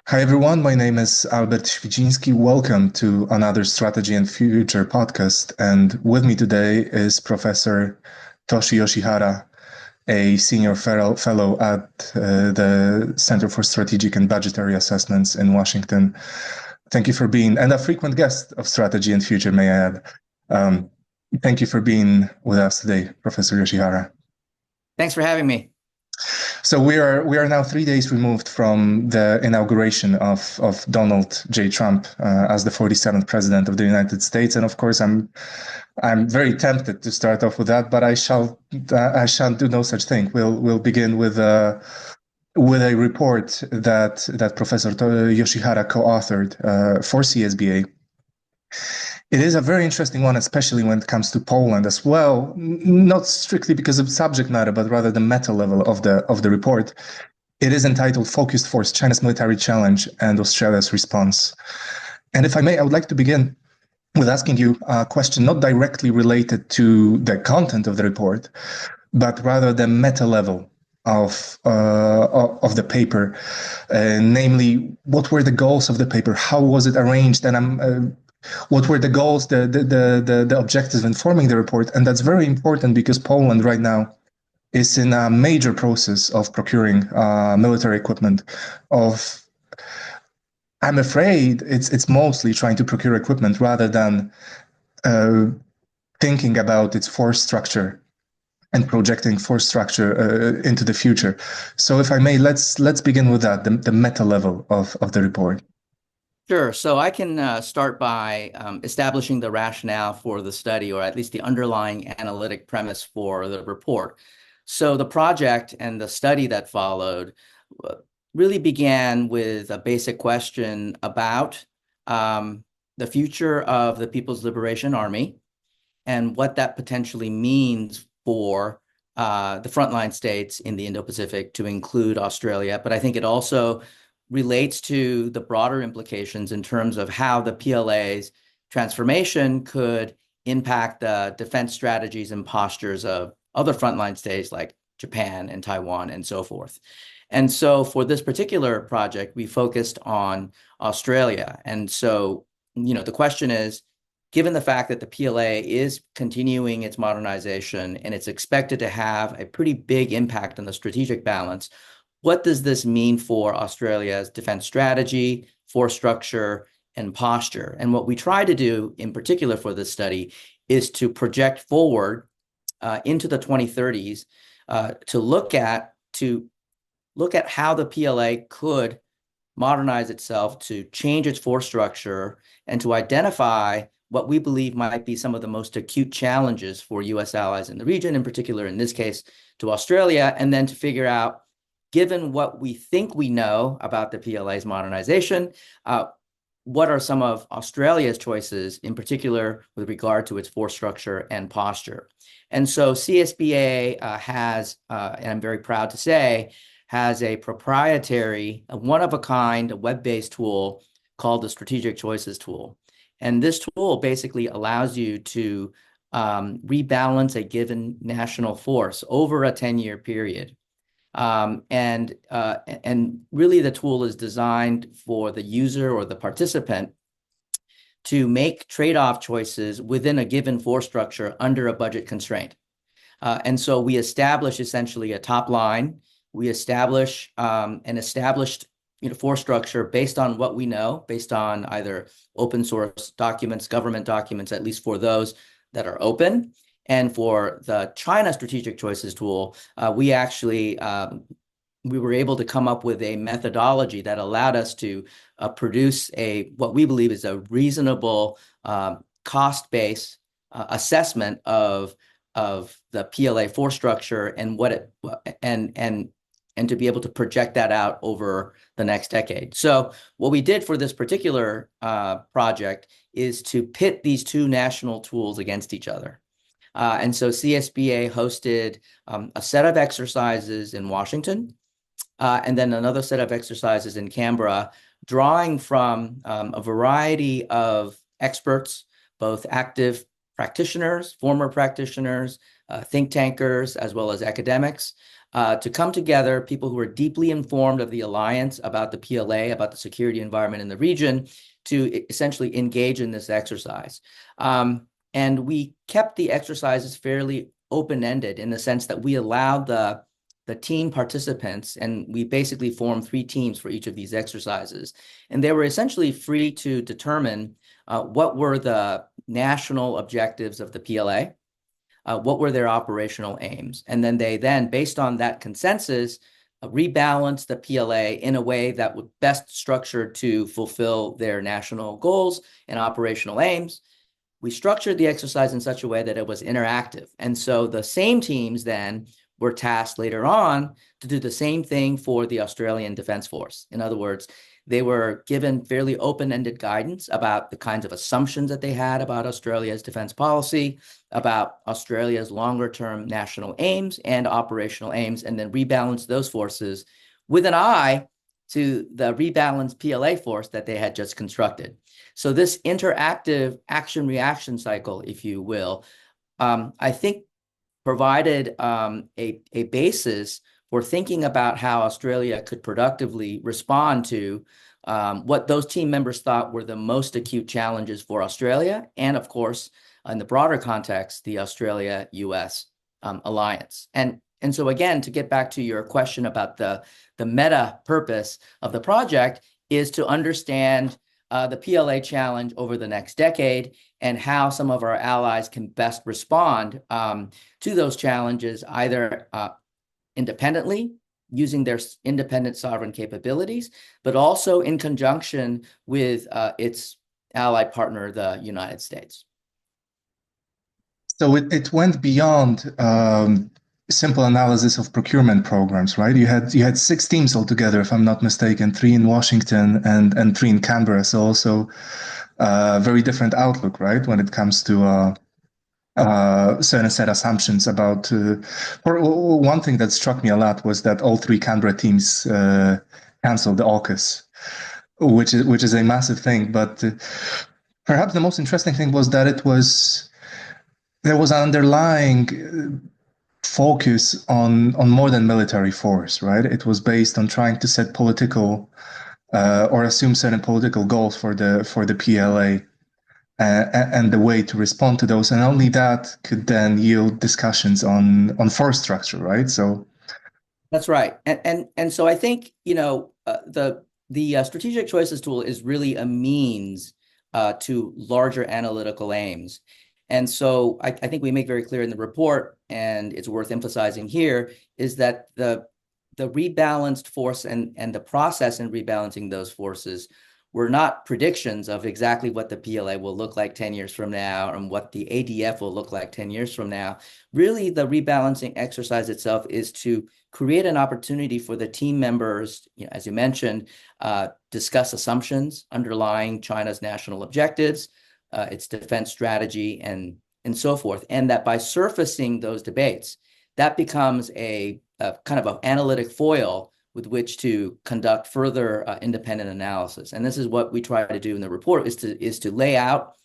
Hi everyone, my name is Albert Świdziński. Welcome to another Strategy and Future podcast. And with me today is Professor Toshi Yoshihara, a senior fellow at the Center for Strategic and Budgetary Assessments in Washington. Thank you for being, and a frequent guest of Strategy and Future, may I add. Thank you for being with us today, Professor Yoshihara. Thanks for having me. So we are now 3 days removed from the inauguration of Donald J. Trump as the 47th president of the United States, and of course I'm very tempted to start off with that, but I shan't do no such thing. We'll begin with a report that Professor Yoshihara co-authored for CSBA. It is a very interesting one, especially when it comes to Poland as well, not strictly because of subject matter, but rather the meta level of the report. It is entitled Focused Force, China's Military Challenge and Australia's Response. And if I may, I would like to begin with asking you a question not directly related to the content of the report, but rather the meta level of the paper, namely, what were the goals of the paper? How was it arranged? And what were the goals, the objectives in forming the report? And that's very important because Poland right now is in a major process of procuring military equipment. I'm afraid it's mostly trying to procure equipment rather than thinking about its force structure and projecting force structure into the future. So if I may, let's begin with that, the meta level of the report. Sure. So I can start by establishing the rationale for the study, or at least the underlying analytic premise for the report. So the project and the study that followed really began with a basic question about the future of the People's Liberation Army and what that potentially means for the frontline states in the Indo-Pacific, to include Australia. But I think it also relates to the broader implications in terms of how the PLA's transformation could impact the defense strategies and postures of other frontline states like Japan and Taiwan and so forth. And so for this particular project, we focused on Australia. And so, the question is, given the fact that the PLA is continuing its modernization and it's expected to have a pretty big impact on the strategic balance, what does this mean for Australia's defense strategy, force structure, and posture? And what we try to do in particular for this study is to project forward into the 2030s to look at how the PLA could modernize itself, to change its force structure, and to identify what we believe might be some of the most acute challenges for U.S. allies in the region, in particular, in this case, to Australia, and then to figure out, given what we think we know about the PLA's modernization, what are some of Australia's choices, in particular with regard to its force structure and posture? And so CSBA has, and I'm very proud to say, has a proprietary, one-of-a-kind, web-based tool called the Strategic Choices tool. And this tool basically allows you to rebalance a given national force over a 10-year period. And really the tool is designed for the user or the participant to make trade-off choices within a given force structure under a budget constraint. And so we establish essentially a top line. We establish an established force structure based on what we know, based on either open source documents, government documents, at least for those that are open. And for the China Strategic Choices tool, we actually we were able to come up with a methodology that allowed us to produce what we believe is a reasonable cost-based assessment of the PLA force structure and and to be able to project that out over the next decade. So what we did for this particular project is to pit these two national tools against each other. And so CSBA hosted a set of exercises in Washington, and then another set of exercises in Canberra, drawing from a variety of experts, both active practitioners, former practitioners, think tankers, as well as academics, to come together, people who are deeply informed of the alliance, about the PLA, about the security environment in the region, to essentially engage in this exercise. And we kept the exercises fairly open-ended in the sense that we allowed the team participants, and we basically formed 3 teams for each of these exercises. And they were essentially free to determine what were the national objectives of the PLA, what were their operational aims. And then they based on that consensus, rebalance the PLA in a way that would best structure to fulfill their national goals and operational aims. We structured the exercise in such a way that it was interactive. And so the same teams then were tasked later on to do the same thing for the Australian Defence Force. In other words, they were given fairly open-ended guidance about the kinds of assumptions that they had about Australia's defense policy, about Australia's longer-term national aims and operational aims, and then rebalance those forces with an eye to the rebalanced PLA force that they had just constructed. So this interactive action-reaction cycle, if you will, I think provided a basis for thinking about how Australia could productively respond to what those team members thought were the most acute challenges for Australia, and of course, in the broader context, the Australia-US alliance. And so again, to get back to your question about the meta purpose of the project is to understand the PLA challenge over the next decade and how some of our allies can best respond to those challenges, either independently, using their independent sovereign capabilities, but also in conjunction with its allied partner, the United States. So it went beyond simple analysis of procurement programs, right? You had 6 teams altogether, if I'm not mistaken, 3 in Washington and 3 in Canberra. So also very different outlook, right, when it comes to certain set assumptions about. One thing that struck me a lot was that all 3 Canberra teams canceled the AUKUS, which is a massive thing. But perhaps the most interesting thing was that there was an underlying focus on more than military force, right? It was based on trying to set political or assume certain political goals for the PLA and the way to respond to those, and only that could then yield discussions on force structure, right? So that's right, and so I think the strategic choices tool is really a means to larger analytical aims. And so I think we make very clear in the report, and it's worth emphasizing here, is that the rebalanced force and the process in rebalancing those forces were not predictions of exactly what the PLA will look like 10 years from now and what the ADF will look like 10 years from now. Really, the rebalancing exercise itself is to create an opportunity for the team members, as you mentioned, discuss assumptions underlying China's national objectives, its defense strategy, and so forth. And that by surfacing those debates, that becomes a kind of an analytic foil with which to conduct further independent analysis. And this is what we try to do in the report, is to lay out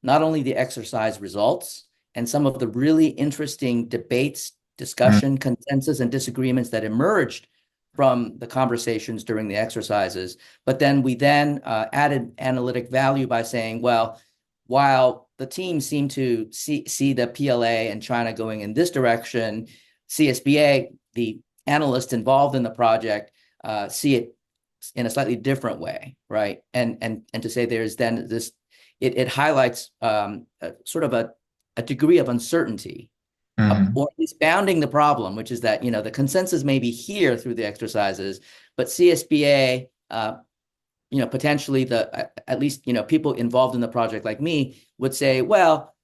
not only the exercise results and some of the really interesting debates, discussion, consensus, and disagreements that emerged from the conversations during the exercises, but then we added analytic value by saying, well, while the team seemed to see the PLA and China going in this direction, CSBA, the analysts involved in the project, see it in a slightly different way, right? And to say there's then this, it highlights sort of a degree of uncertainty, or at least bounding the problem, which is that the consensus may be here through the exercises, but CSBA, potentially at least people involved in the project like me would say, well,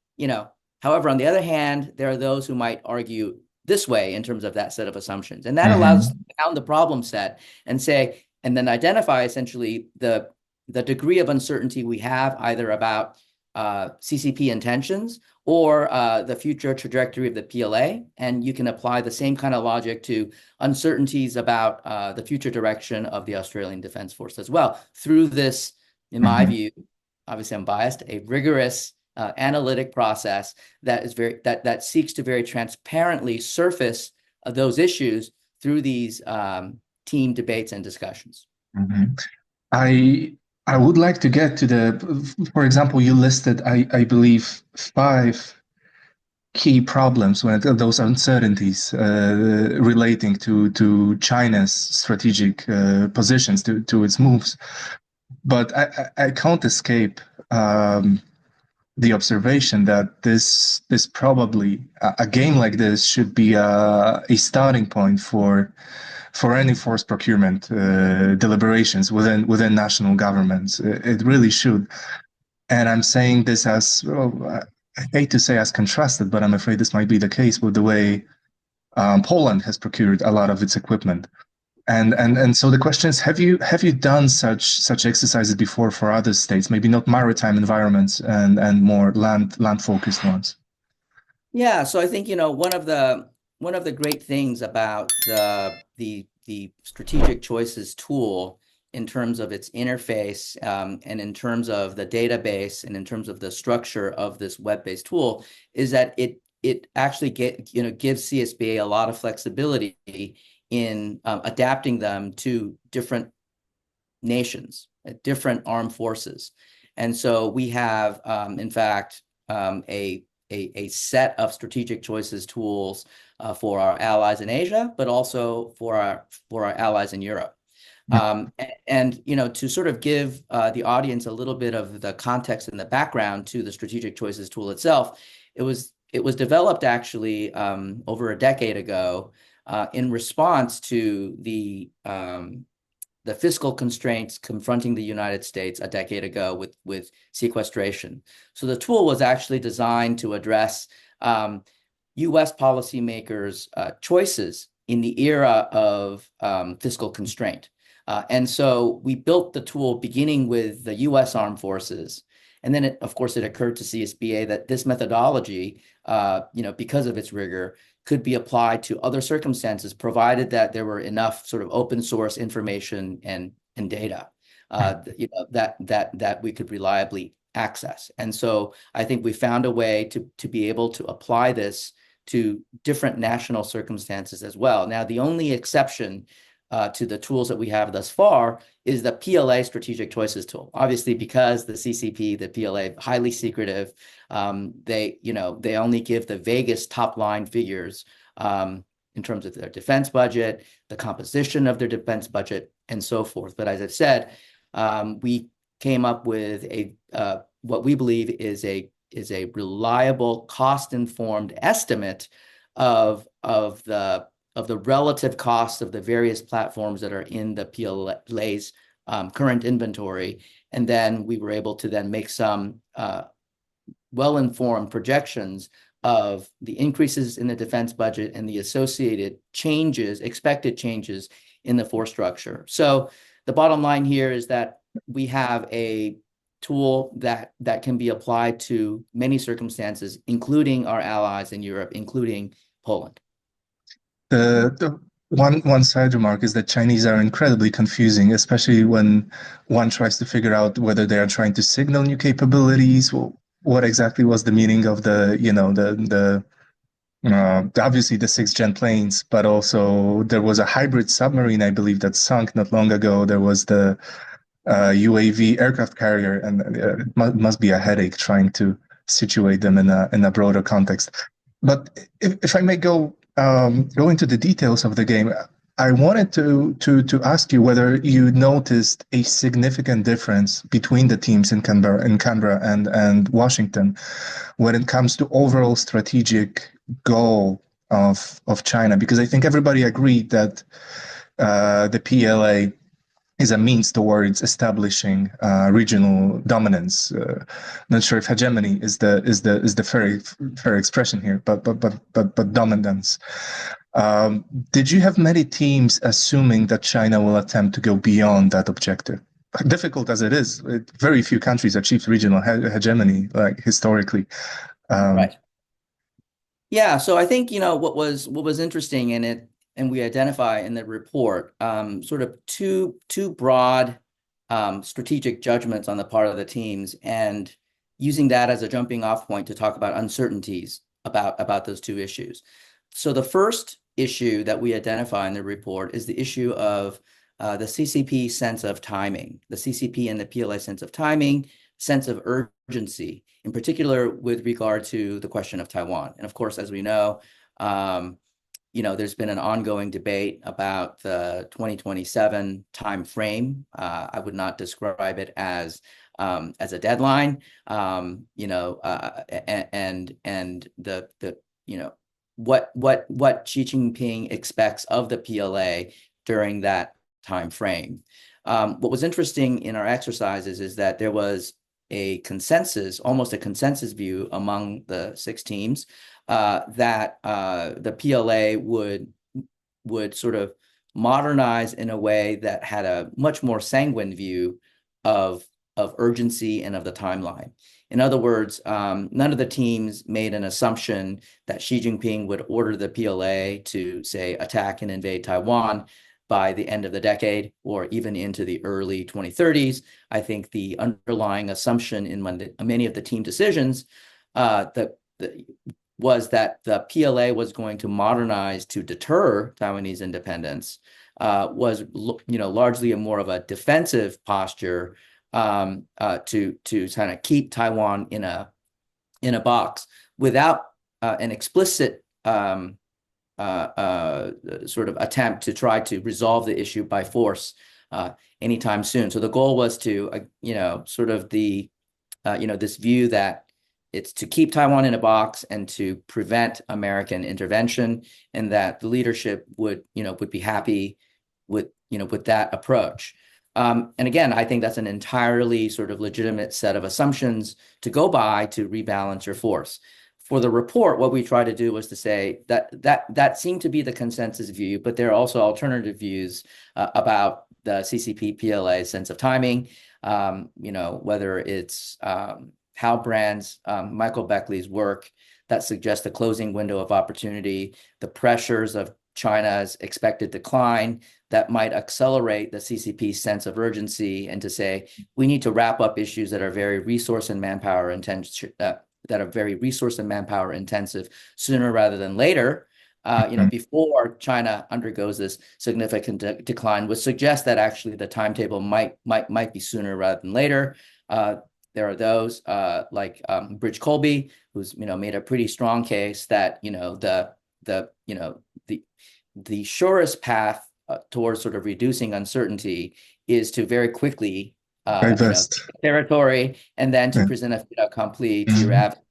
however, on the other hand, there are those who might argue this way in terms of that set of assumptions. And that allows us to pound the problem set and say, and then identify essentially the degree of uncertainty we have either about CCP intentions or the future trajectory of the PLA. And you can apply the same kind of logic to uncertainties about the future direction of the Australian Defence Force as well. Through this, in my view, obviously I'm biased, a rigorous analytic process that is that seeks to very transparently surface those issues through these team debates and discussions. Mm-hmm. I would like to get to for example, you listed, I believe, 5 key problems when those uncertainties relating to China's strategic positions, to its moves. But I can't escape the observation that this probably a game like this should be a starting point for any force procurement deliberations within national governments. It really should. And I'm saying this as, well, I hate to say as contrasted, but I'm afraid this might be the case with the way Poland has procured a lot of its equipment. And so the question is, have you done such exercises before for other states, maybe not maritime environments and more land focused ones? Yeah, so I think, one of the great things about the strategic choices tool, in terms of its interface, and in terms of the database, and in terms of the structure of this web-based tool, is that it actually gives CSBA a lot of flexibility in adapting them to different nations, different armed forces. And so we have, in fact, a set of strategic choices tools for our allies in Asia, but also for our allies in Europe. And to sort of give the audience a little bit of the context and the background to the strategic choices tool itself, it was developed actually over a decade ago in response to the fiscal constraints confronting the United States a decade ago with sequestration. So the tool was actually designed to address U.S. policymakers' choices in the era of fiscal constraint. And so we built the tool beginning with the U.S. Armed Forces. And then, of course, it occurred to CSBA that this methodology, because of its rigor, could be applied to other circumstances, provided that there were enough sort of open source information and data that we could reliably access. And so I think we found a way to be able to apply this to different national circumstances as well. Now, the only exception to the tools that we have thus far is the PLA strategic choices tool. Obviously, because the CCP, the PLA, highly secretive, they only give the vaguest top line figures in terms of their defense budget, the composition of their defense budget, and so forth. But as I've said, we came up with what we believe is a reliable, cost-informed estimate of the relative cost of the various platforms that are in the PLA's current inventory. And then we were able to then make some well-informed projections of the increases in the defense budget and the associated changes, expected changes in the force structure. So the bottom line here is that we have a tool that can be applied to many circumstances, including our allies in Europe, including Poland. The one side remark is that Chinese are incredibly confusing, especially when one tries to figure out whether they are trying to signal new capabilities. What exactly was the meaning of obviously the 6th gen planes, but also there was a hybrid submarine, I believe, that sunk not long ago. There was the UAV aircraft carrier, and it must be a headache trying to situate them in a broader context. But if I may go into the details of the game, I wanted to ask you whether you noticed a significant difference between the teams in Canberra and Washington when it comes to overall strategic goal of China, because I think everybody agreed that the PLA is a means towards establishing regional dominance. Not sure if hegemony is the fair expression here, but dominance. Did you have many teams assuming that China will attempt to go beyond that objective? Difficult as it is, very few countries achieved regional hegemony, like historically. Right. Yeah. So I think what was interesting in it, and we identify in the report sort of two broad strategic judgments on the part of the teams, and using that as a jumping off point to talk about uncertainties about those two issues. So the first issue that we identify in the report is the issue of the CCP sense of timing, the CCP and the PLA sense of timing, sense of urgency, in particular with regard to the question of Taiwan. And of course, as we know, there's been an ongoing debate about the 2027 time frame. I would not describe it as a deadline, and what Xi Jinping expects of the PLA during that time frame. What was interesting in our exercises is that there was a consensus, almost a consensus view among the 6 teams that the PLA would sort of modernize in a way that had a much more sanguine view of urgency and of the timeline. In other words, none of the teams made an assumption that Xi Jinping would order the PLA to, say, attack and invade Taiwan by the end of the decade or even into the early 2030s. I think the underlying assumption in many of the team decisions was that the PLA was going to modernize to deter Taiwanese independence, was largely more of a defensive posture to kind of keep Taiwan in a box without an explicit sort of attempt to try to resolve the issue by force anytime soon. So the goal was to sort of this view that it's to keep Taiwan in a box and to prevent American intervention, and that the leadership would be happy with that approach. And again, I think that's an entirely sort of legitimate set of assumptions to go by to rebalance your force. For the report, what we tried to do was to say that seemed to be the consensus view, but there are also alternative views about the CCP-PLA sense of timing, whether it's Halbrand's, Michael Beckley's work that suggests the closing window of opportunity, the pressures of China's expected decline that might accelerate the CCP sense of urgency, and to say we need to wrap up issues that are very resource and manpower intensive, sooner rather than later, before China undergoes this significant decline, would suggest that actually the timetable might be sooner rather than later. There are those like 𝗵𝗫 who's made a pretty strong case that the surest path towards sort of reducing uncertainty is to very quickly territory, and then to present a fait accompli to your adversaries.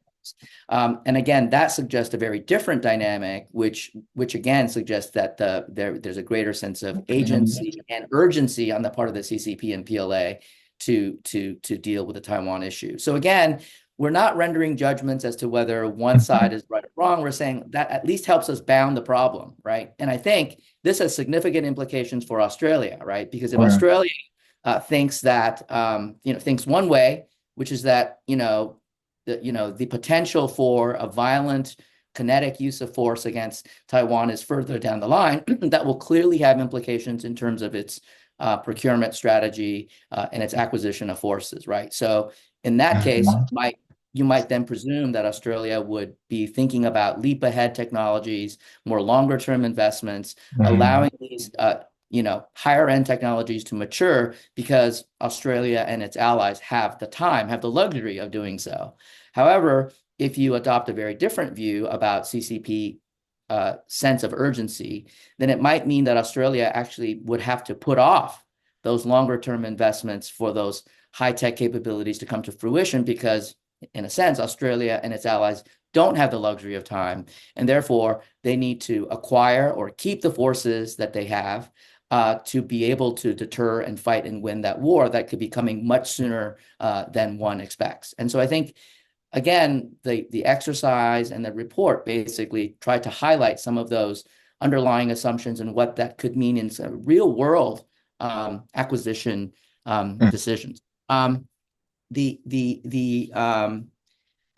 And again, that suggests a very different dynamic, which again suggests that there's a greater sense of agency and urgency on the part of the CCP and PLA to deal with the Taiwan issue. So again, we're not rendering judgments as to whether one side is right or wrong. We're saying that at least helps us bound the problem, right? And I think this has significant implications for Australia, right? Because if Australia thinks that, thinks one way, which is that, the potential for a violent kinetic use of force against Taiwan is further down the line, that will clearly have implications in terms of its procurement strategy and its acquisition of forces, right? So in that case, you might then presume that Australia would be thinking about leap-ahead technologies, more longer-term investments, allowing these higher-end technologies to mature, because Australia and its allies have the luxury of doing so. However, if you adopt a very different view about CCP sense of urgency, then it might mean that Australia actually would have to put off those longer-term investments for those high-tech capabilities to come to fruition, because in a sense, Australia and its allies don't have the luxury of time, and therefore they need to acquire or keep the forces that they have to be able to deter and fight and win that war that could be coming much sooner than one expects. And so I think, again, the exercise and the report basically tried to highlight some of those underlying assumptions and what that could mean in some real world acquisition decisions. The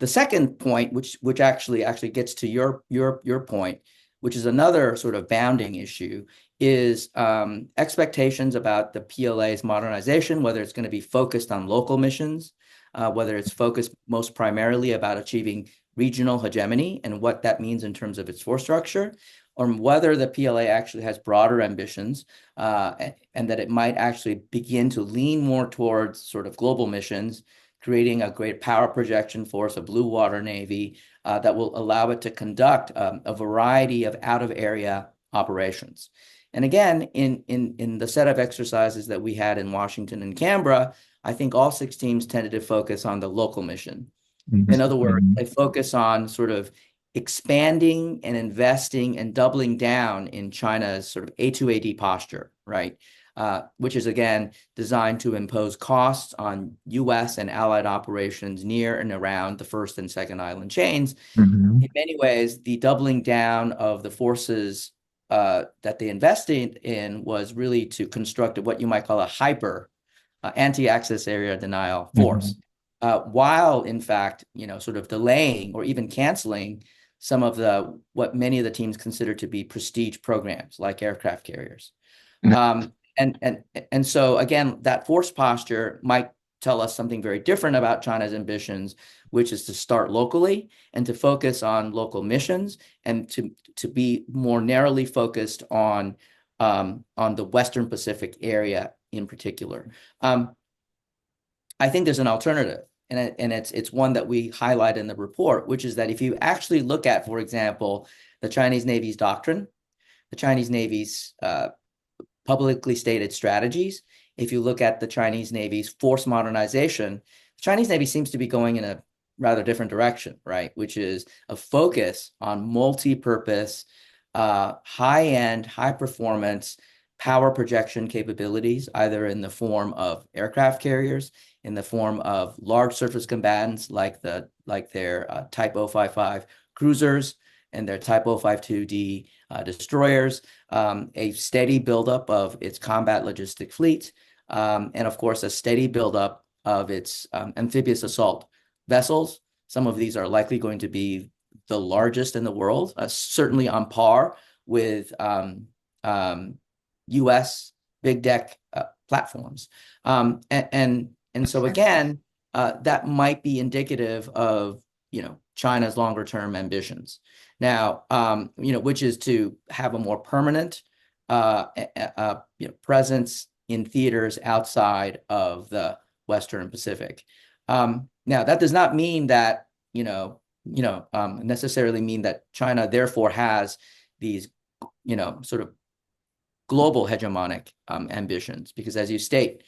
second point, which actually gets to your point, which is another sort of bounding issue, is expectations about the PLA's modernization, whether it's going to be focused on local missions, whether it's focused most primarily about achieving regional hegemony and what that means in terms of its force structure, or whether the PLA actually has broader ambitions, and that it might actually begin to lean more towards sort of global missions, creating a great power projection force, a blue water navy, that will allow it to conduct a variety of out-of-area operations. And again, in the set of exercises that we had in Washington and Canberra, I think all 6 teams tended to focus on the local mission. In other words, they focus on sort of expanding and investing and doubling down in China's sort of A2AD posture, right? Which is, again, designed to impose costs on U.S. and allied operations near and around the first and second island chains. In many ways, the doubling down of the forces that they invested in was really to construct what you might call a hyper anti-access area denial force, while in fact, sort of delaying or even canceling some of what many of the teams consider to be prestige programs like aircraft carriers. And so again, that force posture might tell us something very different about China's ambitions, which is to start locally and to focus on local missions and to be more narrowly focused on the Western Pacific area in particular. I think there's an alternative, and it's one that we highlight in the report, which is that if you actually look at, for example, the Chinese Navy's doctrine, the Chinese Navy's publicly stated strategies, if you look at the Chinese Navy's force modernization, the Chinese Navy seems to be going in a rather different direction, right? Which is a focus on multi-purpose, high-end, high-performance power projection capabilities, either in the form of aircraft carriers, in the form of large surface combatants like their Type 055 cruisers and their Type 052D destroyers, a steady buildup of its combat logistic fleet, and of course, a steady buildup of its amphibious assault vessels. Some of these are likely going to be the largest in the world, certainly on par with U.S. big deck platforms. And so again, that might be indicative of China's longer term ambitions. Now, which is to have a more permanent presence in theaters outside of the Western Pacific. Now, that does not mean that necessarily mean that China therefore has these sort of global hegemonic ambitions, because as you state,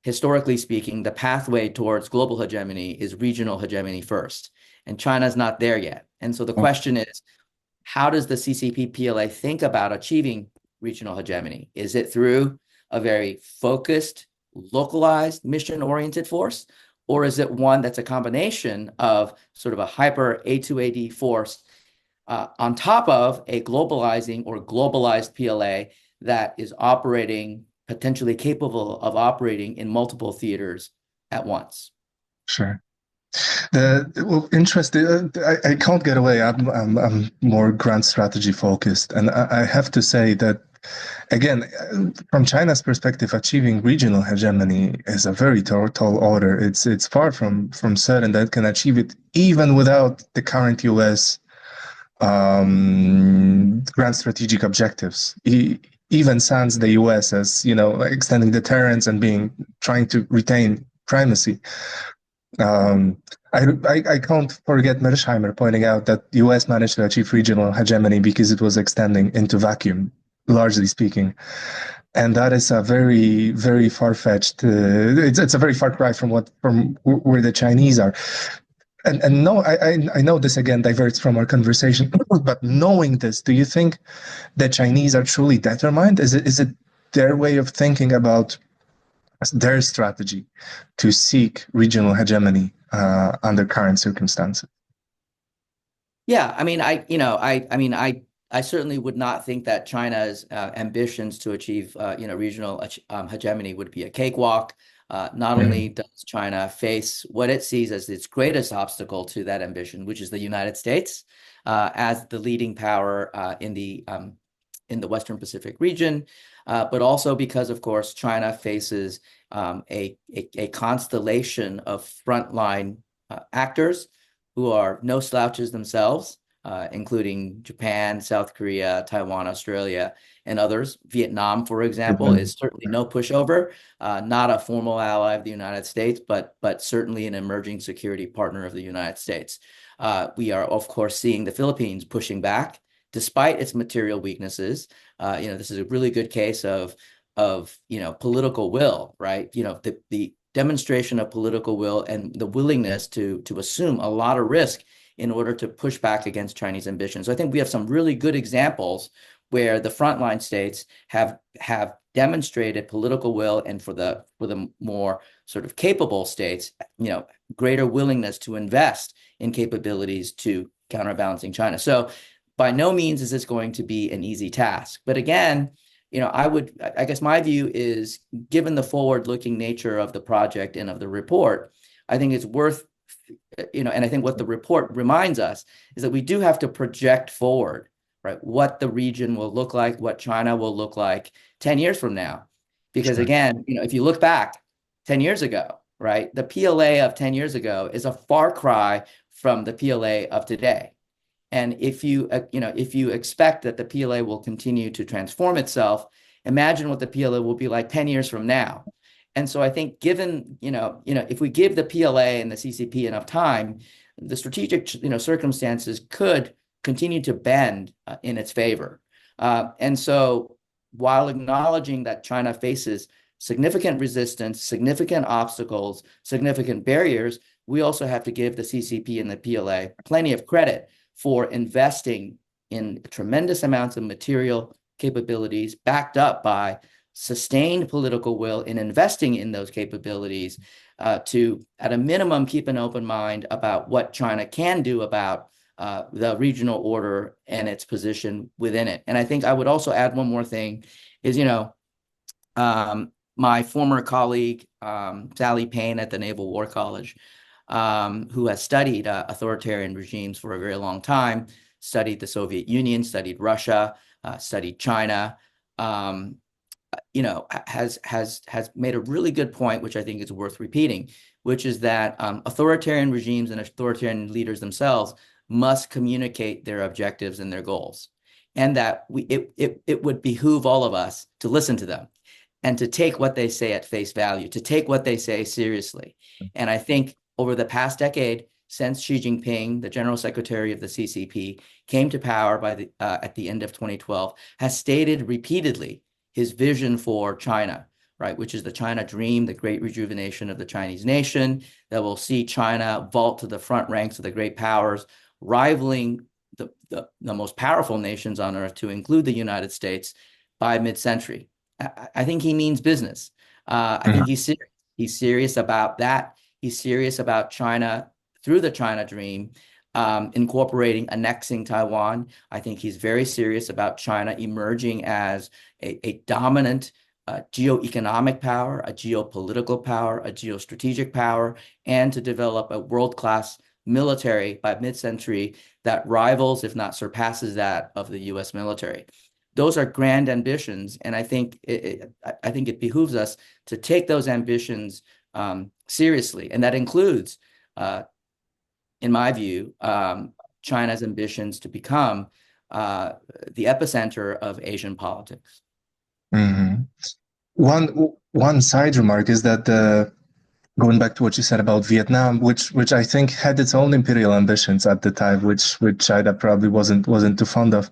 historically speaking, the pathway towards global hegemony is regional hegemony first, and China's not there yet. And so the question is, how does the CCP-PLA think about achieving regional hegemony? Is it through a very focused, localized, mission-oriented force, or is it one that's a combination of sort of a hyper A2AD force on top of a globalizing or globalized PLA that is operating, potentially capable of operating in multiple theaters at once? Sure. Interesting. I can't get away. I'm more grand strategy focused, and I have to say that again, from China's perspective, achieving regional hegemony is a very tall order. It's far from certain that it can achieve it even without the current U.S. Grand strategic objectives. Even sans the U.S. as extending deterrence and trying to retain primacy. I can't forget Mearsheimer pointing out that the U.S. managed to achieve regional hegemony because it was extending into vacuum, largely speaking, and that is a very, very far-fetched. It's a very far cry from where the Chinese are. And no, I know this again diverts from our conversation, but knowing this, do you think the Chinese are truly determined? Is it their way of thinking about their strategy to seek regional hegemony under current circumstances? Yeah, I mean, I certainly would not think that China's ambitions to achieve, regional hegemony would be a cakewalk. Not only does China face what it sees as its greatest obstacle to that ambition, which is the United States, as the leading power in the Western Pacific region, but also because, of course, China faces a constellation of frontline actors who are no slouches themselves, including Japan, South Korea, Taiwan, Australia, and others. Vietnam, for example, is certainly no pushover, not a formal ally of the United States, but certainly an emerging security partner of the United States. We are, of course, seeing the Philippines pushing back despite its material weaknesses. This is a really good case of political will, right? The demonstration of political will and the willingness to assume a lot of risk in order to push back against Chinese ambitions. So I think we have some really good examples where the frontline states have demonstrated political will, and for the more sort of capable states, greater willingness to invest in capabilities to counterbalancing China. So by no means is this going to be an easy task. But again, I guess my view is, given the forward-looking nature of the project and of the report, I think it's worth, and I think what the report reminds us is that we do have to project forward, right? What the region will look like, what China will look like 10 years from now. Because again, if you look back 10 years ago, right, the PLA of 10 years ago is a far cry from the PLA of today. And if you expect that the PLA will continue to transform itself, imagine what the PLA will be like 10 years from now. And so I think given, if we give the PLA and the CCP enough time, the strategic, circumstances could continue to bend in its favor. And so while acknowledging that China faces significant resistance, significant obstacles, significant barriers, we also have to give the CCP and the PLA plenty of credit for investing in tremendous amounts of material capabilities backed up by sustained political will in investing in those capabilities to, at a minimum, keep an open mind about what China can do about the regional order and its position within it. And I think I would also add one more thing is, my former colleague, Sally Payne at the Naval War College, who has studied authoritarian regimes for a very long time, studied the Soviet Union, studied Russia, studied China, has made a really good point, which I think is worth repeating, which is that authoritarian regimes and authoritarian leaders themselves must communicate their objectives and their goals, and that it would behoove all of us to listen to them and to take what they say at face value, to take what they say seriously. And I think over the past decade, since Xi Jinping, the General Secretary of the CCP, came to power at the end of 2012, has stated repeatedly his vision for China, right, which is the China dream, the great rejuvenation of the Chinese nation that will see China vault to the front ranks of the great powers, rivaling the most powerful nations on earth, to include the United States, by mid-century. I think he means business. I think he's serious. He's serious about that. He's serious about China through the China dream, incorporating annexing Taiwan. I think he's very serious about China emerging as a dominant geoeconomic power, a geopolitical power, a geostrategic power, and to develop a world-class military by mid-century that rivals, if not surpasses, that of the U.S. military. Those are grand ambitions, and I think it behooves us to take those ambitions seriously, and that includes, in my view, China's ambitions to become the epicenter of Asian politics. Mm-hmm. One side remark is that going back to what you said about Vietnam, which I think had its own imperial ambitions at the time, which China probably wasn't too fond of,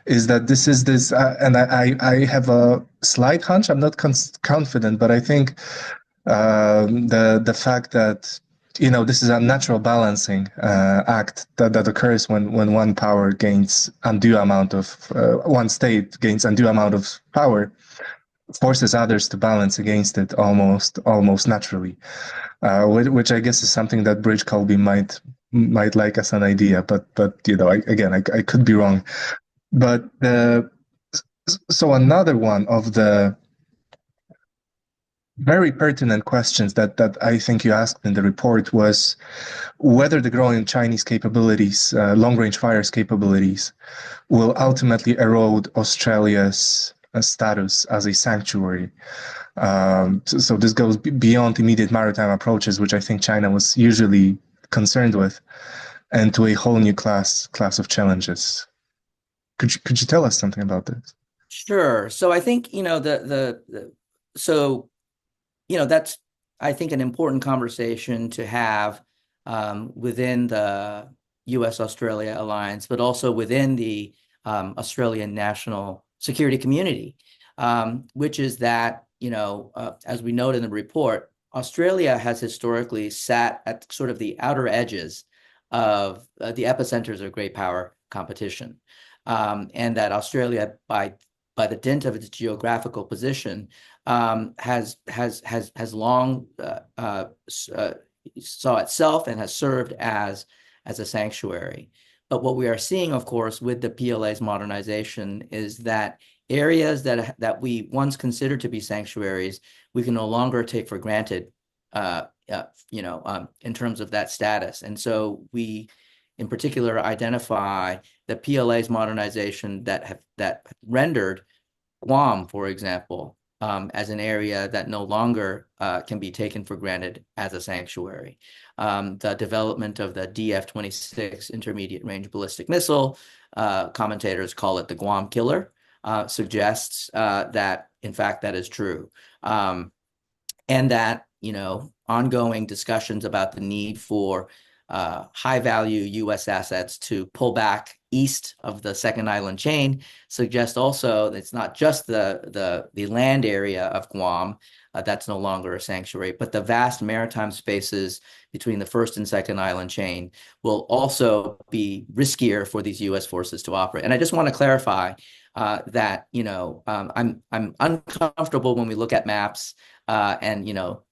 is that this, and I have a slight hunch. I'm not confident, but I think the fact that this is a natural balancing act that occurs when one power gains undue amount of one state gains undue amount of power, forces others to balance against it almost naturally, which I guess is something that 𝗔𝗀𝗀𝗃 might like as an idea, but I could be wrong. But so another one of the very pertinent questions that I think you asked in the report was whether the growing Chinese capabilities, long-range fires capabilities, will ultimately erode Australia's status as a sanctuary. So this goes beyond immediate maritime approaches, which I think China was usually concerned with. and to a whole new class of challenges. Could you tell us something about this? Sure. So I think, that's, I think, an important conversation to have within the U.S.-Australia alliance, but also within the Australian national security community, which is that, as we note in the report, Australia has historically sat at sort of the outer edges of the epicenters of great power competition, and that Australia, by the dint of its geographical position, has long saw itself and has served as a sanctuary. But what we are seeing, of course, with the PLA's modernization is that areas that we once considered to be sanctuaries, we can no longer take for granted, in terms of that status. And so we, in particular, identify the PLA's modernization that rendered Guam, for example, as an area that no longer can be taken for granted as a sanctuary. The development of the DF-26 intermediate range ballistic missile, commentators call it the Guam killer, suggests that, in fact, that is true. And that, ongoing discussions about the need for high-value U.S. assets to pull back east of the second island chain suggest also that it's not just the land area of Guam that's no longer a sanctuary, but the vast maritime spaces between the first and second island chain will also be riskier for these U.S. forces to operate. And I just want to clarify that, I'm uncomfortable when we look at maps and,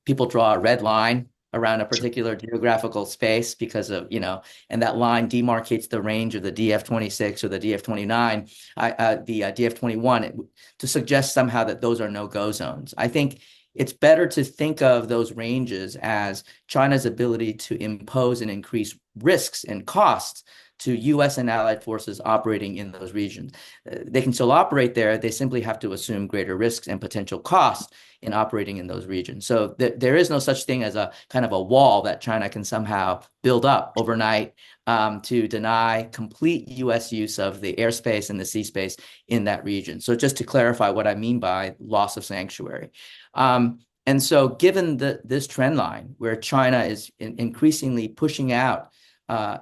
people draw a red line around a particular geographical space because of, and that line demarcates the range of the DF-26 or the DF-29, the DF-21, to suggest somehow that those are no-go zones. I think it's better to think of those ranges as China's ability to impose and increase risks and costs to U.S. and allied forces operating in those regions. They can still operate there. They simply have to assume greater risks and potential costs in operating in those regions. So there is no such thing as a kind of a wall that China can somehow build up overnight to deny complete U.S. use of the airspace and the sea space in that region. So just to clarify what I mean by loss of sanctuary. And so given this trend line where China is increasingly pushing out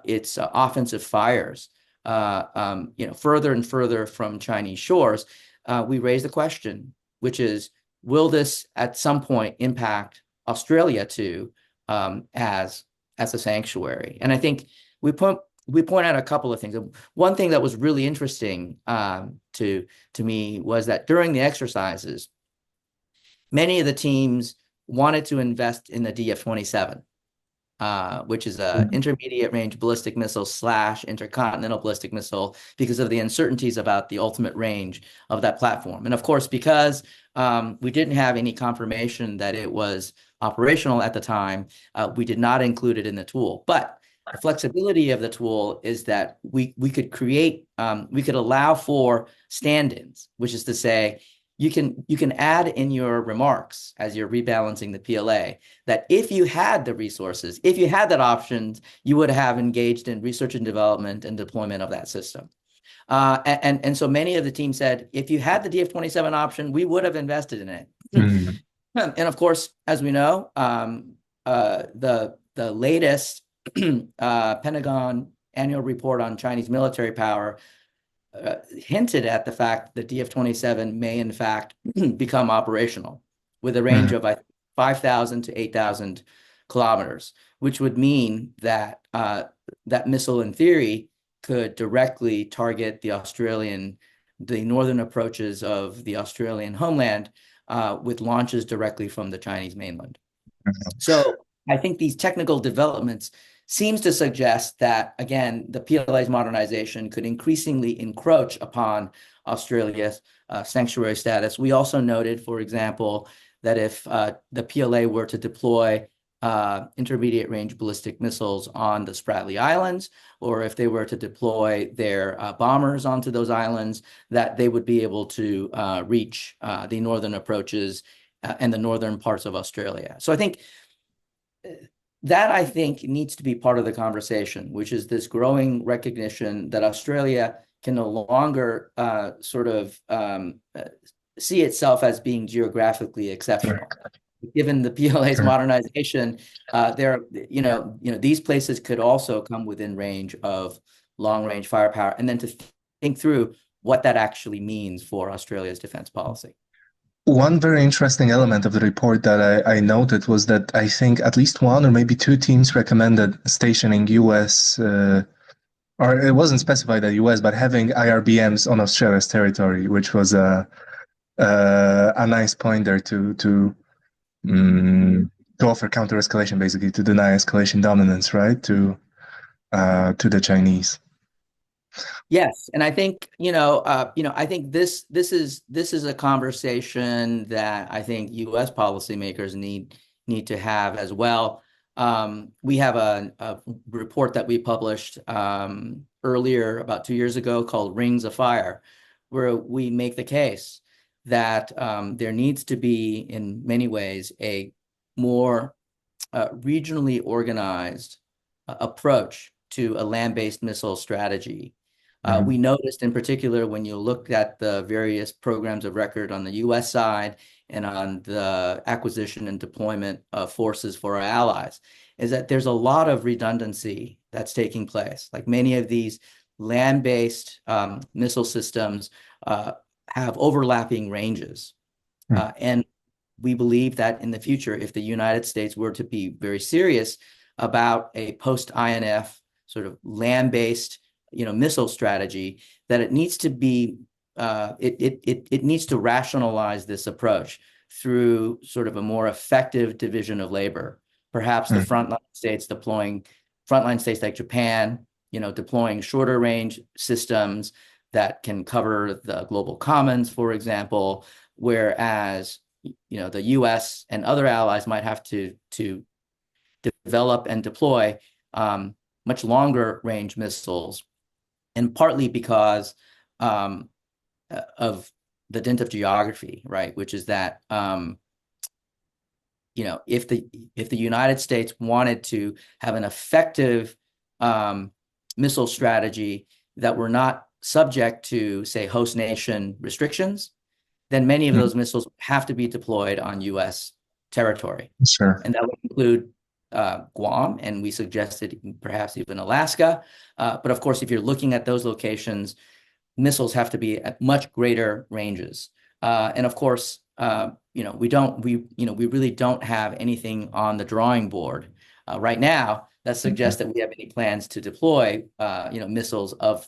its offensive fires, further and further from Chinese shores, we raise the question, which is, will this at some point impact Australia too, as a sanctuary? And I think we point out a couple of things. One thing that was really interesting to me was that during the exercises, many of the teams wanted to invest in the DF-27. Which is an intermediate range ballistic missile / intercontinental ballistic missile, because of the uncertainties about the ultimate range of that platform. And of course, because we didn't have any confirmation that it was operational at the time, we did not include it in the tool. But the flexibility of the tool is that we could create, we could allow for stand-ins, which is to say, you can add in your remarks as you're rebalancing the PLA that if you had the resources, if you had that option, you would have engaged in research and development and deployment of that system. And so many of the team said, if you had the DF-27 option, we would have invested in it. Mm-hmm. And of course, as we know, the latest Pentagon annual report on Chinese military power hinted at the fact that DF-27 may in fact become operational with a range of 5,000 to 8,000 kilometers, which would mean that that missile in theory could directly target the northern approaches of the Australian homeland with launches directly from the Chinese mainland. So I think these technical developments seems to suggest that, again, the PLA's modernization could increasingly encroach upon Australia's sanctuary status. We also noted, for example, that if the PLA were to deploy intermediate range ballistic missiles on the Spratly Islands, or if they were to deploy their bombers onto those islands, that they would be able to reach the northern approaches and the northern parts of Australia. So I think that I think needs to be part of the conversation, which is this growing recognition that Australia can no longer see itself as being geographically exceptional. Given the PLA's modernization, these places could also come within range of long-range firepower, and then to think through what that actually means for Australia's defense policy. One very interesting element of the report that I noted was that I think at least one or maybe two teams recommended stationing US, or it wasn't specified that US, but having IRBMs on Australia's territory, which was a nice point there to offer counter-escalation, basically to deny escalation dominance, right, to the Chinese. Yes, and I think I think this is a conversation that I think U.S. policymakers need to have as well. We have a report that we published earlier, about 2 years ago, called "Rings of Fire," where we make the case that there needs to be, in many ways, a more regionally organized approach to a land-based missile strategy. We noticed in particular, when you looked at the various programs of record on the US side and on the acquisition and deployment of forces for our allies, is that there's a lot of redundancy that's taking place. Like, many of these land-based missile systems have overlapping ranges. And we believe that in the future, if the United States were to be very serious about a post-INF sort of land-based missile strategy, that it needs to be it needs to rationalize this approach through sort of a more effective division of labor. Perhaps the frontline states like Japan, deploying shorter range systems that can cover the global commons, for example, whereas the US and other allies might have to develop and deploy much longer range missiles. And partly because of the dint of geography, right? Which is that if the United States wanted to have an effective missile strategy that were not subject to, say, host nation restrictions, then many of those missiles have to be deployed on U.S. territory. Sure. And that would include Guam, and we suggested perhaps even Alaska. But of course, if you're looking at those locations, missiles have to be at much greater ranges. And of course, we really don't have anything on the drawing board right now that suggests that we have any plans to deploy, missiles of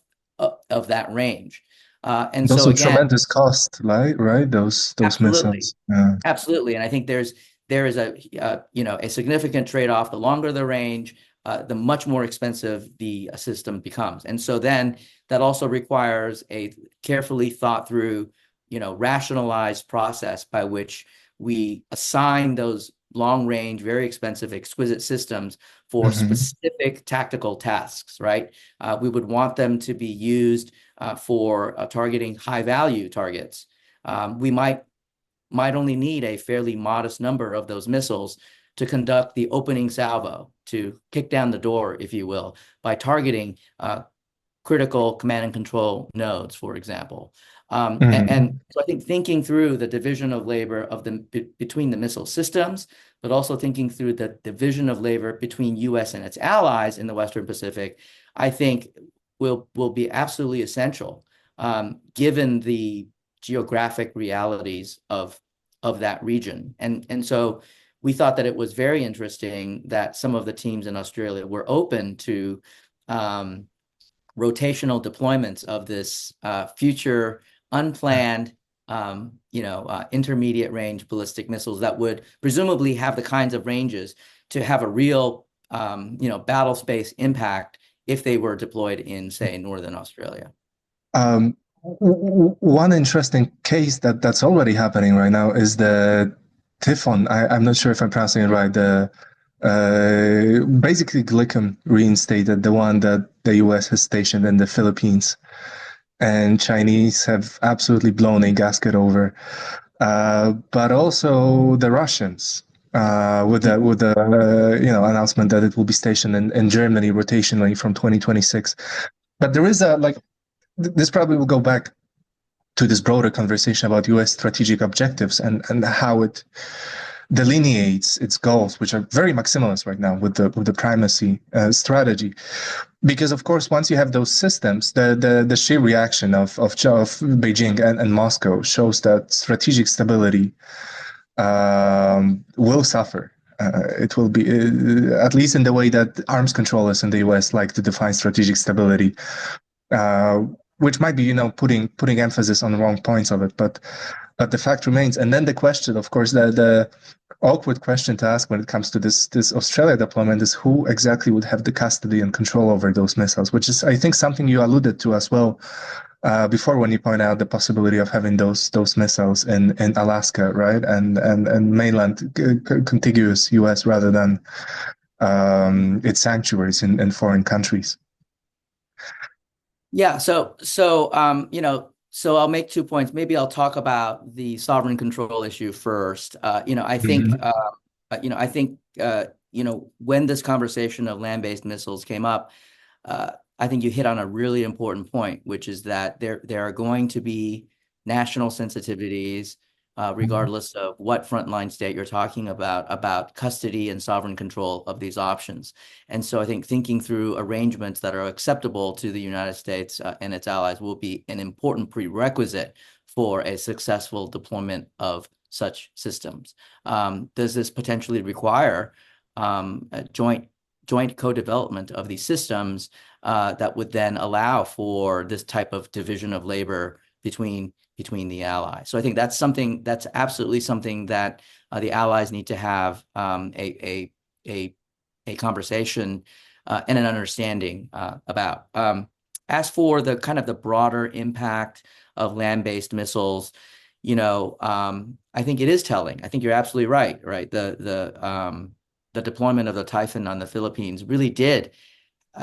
that range. And those so are again, tremendous cost, right? Those missiles. Yeah. Absolutely, and I think there is a significant trade-off. The longer the range, the much more expensive the system becomes. And so then that also requires a carefully thought through, rationalized process by which we assign those long-range, very expensive, exquisite systems for specific tactical tasks, right? We would want them to be used for targeting high-value targets. We might only need a fairly modest number of those missiles to conduct the opening salvo, to kick down the door, if you will, by targeting critical command and control nodes, for example. And so I think thinking through the division of labor between the missile systems, but also thinking through the division of labor between U.S. and its allies in the Western Pacific, I think will be absolutely essential, given the geographic realities of that region. And so we thought that it was very interesting that some of the teams in Australia were open to rotational deployments of this future unplanned, intermediate range ballistic missiles that would presumably have the kinds of ranges to have a real, battle space impact if they were deployed in, say, Northern Australia. One interesting case that's already happening right now is the Typhon. I'm not sure if I'm pronouncing it right. Basically, 𝗀𝗀𝗃 reinstated, the one that the US has stationed in the Philippines, and Chinese have absolutely blown a gasket over. But also the Russians with the announcement that it will be stationed in Germany rotationally from 2026. But there is this probably will go back to this broader conversation about U.S. strategic objectives and how it delineates its goals, which are very maximalist right now with the primacy strategy. Because of course, once you have those systems, the sheer reaction of Beijing and Moscow shows that strategic stability will suffer. It will be, at least in the way that arms controllers in the U.S. like to define strategic stability, which might be, putting emphasis on the wrong points of it, but the fact remains. And then the question, of course, the awkward question to ask when it comes to this Australia deployment is who exactly would have the custody and control over those missiles, which is, I think, something you alluded to as well before when you point out the possibility of having those missiles in Alaska, right, and mainland contiguous U.S. rather than its sanctuaries in foreign countries. Yeah, so I'll make 2 points. Maybe I'll talk about the sovereign control issue first. I think when this conversation of land-based missiles came up, I think you hit on a really important point, which is that there are going to be national sensitivities, regardless of what frontline state you're talking about custody and sovereign control of these options. And so I think thinking through arrangements that are acceptable to the United States and its allies will be an important prerequisite for a successful deployment of such systems. Does this potentially require a joint co-development of these systems that would then allow for this type of division of labor between the allies? So I think that's absolutely something that the allies need to have a conversation and an understanding about. As for the kind of the broader impact of land-based missiles, I think it is telling. I think you're absolutely right. The deployment of the Typhoon on the Philippines really did,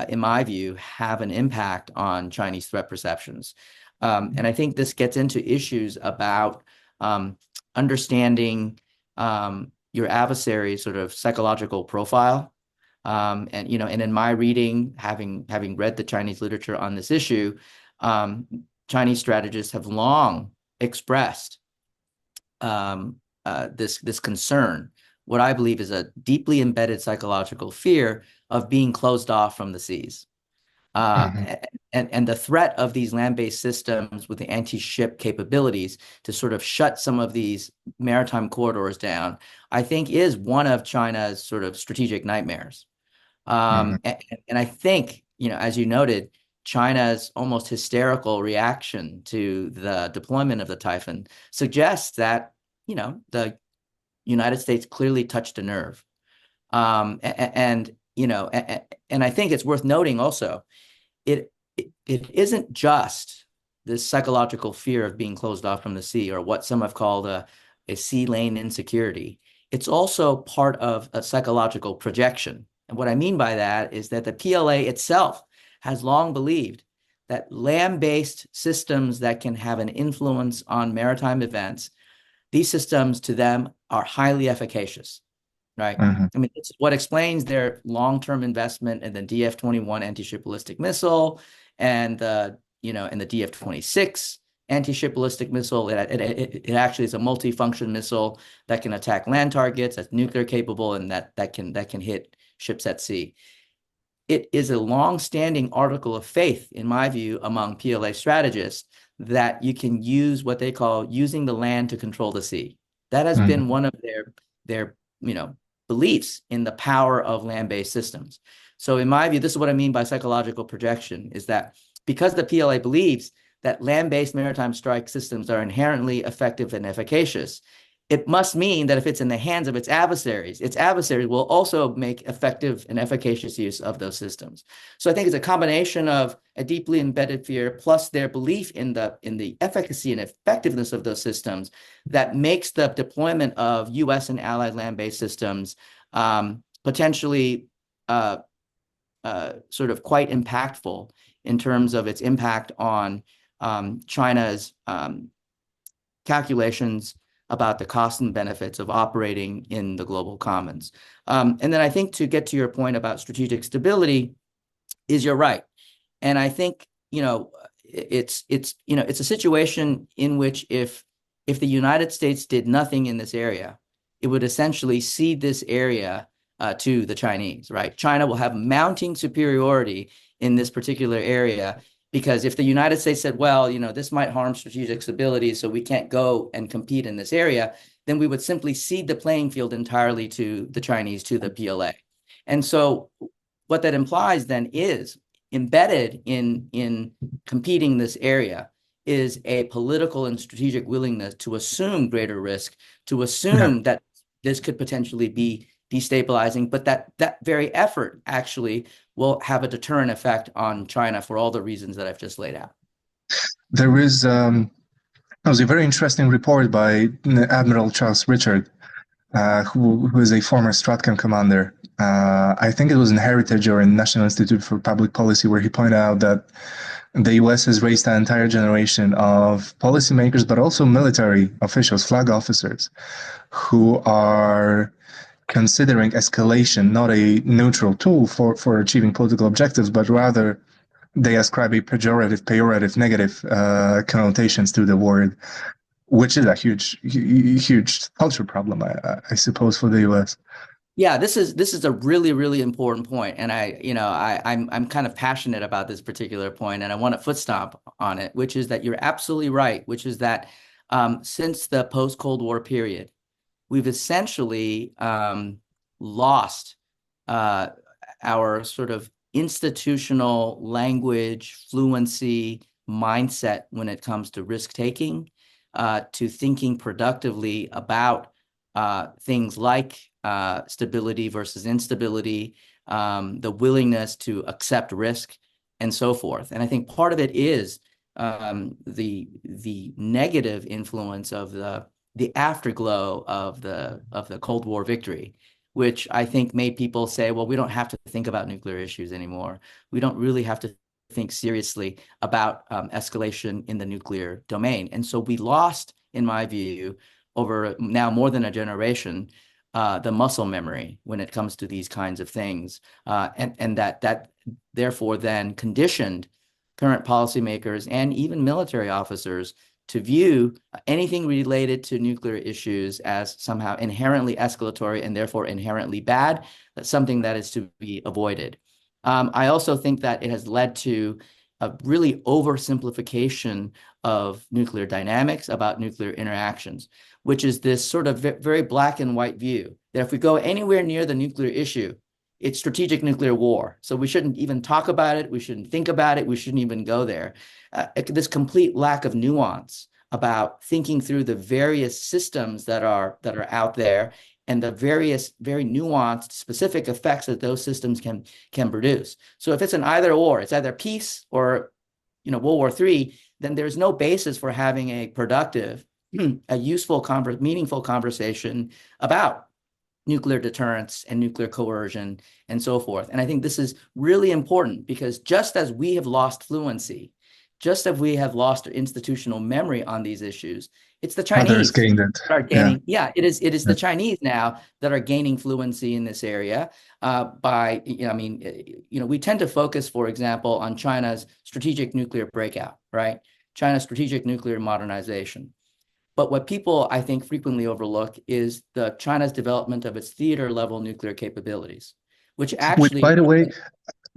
in my view, have an impact on Chinese threat perceptions. And I think this gets into issues about understanding your adversary's sort of psychological profile. And in my reading, having read the Chinese literature on this issue, Chinese strategists have long expressed this concern, what I believe is a deeply embedded psychological fear of being closed off from the seas. And the threat of these land-based systems with the anti-ship capabilities to sort of shut some of these maritime corridors down, I think is one of China's sort of strategic nightmares. And I think, as you noted, China's almost hysterical reaction to the deployment of the Typhoon suggests that, the United States clearly touched a nerve. And I think it's worth noting also, it isn't just this psychological fear of being closed off from the sea, or what some have called a sea lane insecurity. It's also part of a psychological projection. And what I mean by that is that the PLA itself has long believed that land-based systems that can have an influence on maritime events, these systems to them are highly efficacious. Right. I mean, it's what explains their long-term investment in the DF-21 anti-ship ballistic missile and the DF-26 anti-ship ballistic missile. It actually is a multi-function missile that can attack land targets, that's nuclear capable, and that can hit ships at sea. It is a long-standing article of faith, in my view, among PLA strategists, that you can use what they call using the land to control the sea. That has been one of their beliefs in the power of land-based systems. So in my view, this is what I mean by psychological projection, is that because the PLA believes that land-based maritime strike systems are inherently effective and efficacious, it must mean that if it's in the hands of its adversaries will also make effective and efficacious use of those systems. So I think it's a combination of a deeply embedded fear plus their belief in the efficacy and effectiveness of those systems that makes the deployment of U.S. and allied land-based systems potentially sort of quite impactful in terms of its impact on China's calculations about the costs and benefits of operating in the global commons. And then I think to get to your point about strategic stability is you're right. And I think, it's a situation in which if the United States did nothing in this area, it would essentially cede this area to the Chinese, right? China will have mounting superiority in this particular area, because if the United States said, well, this might harm strategic stability, so we can't go and compete in this area, then we would simply cede the playing field entirely to the Chinese, to the PLA. And so what that implies then is embedded in competing this area is a political and strategic willingness to assume greater risk, to assume that this could potentially be destabilizing, but that very effort actually will have a deterrent effect on China for all the reasons that I've just laid out. There was a very interesting report by Admiral Charles Richard, who is a former Stratcom commander. I think it was in Heritage or in National Institute for Public Policy, where he pointed out that the US has raised an entire generation of policymakers, but also military officials, flag officers, who are considering escalation not a neutral tool for achieving political objectives, but rather they ascribe a pejorative, negative connotations to the word, which is a huge culture problem, I suppose, for the US. Yeah, this is a really, really important point, and I'm kind of passionate about this particular point, and I want to foot stomp on it, which is that you're absolutely right, which is that since the post-Cold War period, we've essentially lost our sort of institutional language fluency mindset when it comes to risk-taking, to thinking productively about things like stability versus instability, the willingness to accept risk, and so forth. And I think part of it is the negative influence of the afterglow of the Cold War victory, which I think made people say, well, we don't have to think about nuclear issues anymore. We don't really have to think seriously about escalation in the nuclear domain. And so we lost, in my view, over now more than a generation, the muscle memory when it comes to these kinds of things. And that therefore then conditioned current policymakers and even military officers to view anything related to nuclear issues as somehow inherently escalatory and therefore inherently bad. That's something that is to be avoided. I also think that it has led to a really oversimplification of nuclear dynamics about nuclear interactions, which is this sort of very black and white view that if we go anywhere near the nuclear issue, it's strategic nuclear war. So we shouldn't even talk about it. We shouldn't think about it. We shouldn't even go there. This complete lack of nuance about thinking through the various systems that are out there and the various very nuanced specific effects that those systems can produce. So if it's an either or, it's either peace or World War III, then there's no basis for having a productive, a useful, meaningful conversation about nuclear deterrence and nuclear coercion and so forth. And I think this is really important because just as we have lost fluency, just as we have lost institutional memory on these issues, it's the Chinese that are gaining. Yeah, it is the Chinese now that are gaining fluency in this area by, we tend to focus, for example, on China's strategic nuclear breakout, right? China's strategic nuclear modernization. But what people, I think, frequently overlook is China's development of its theater-level nuclear capabilities, which actually— by the way,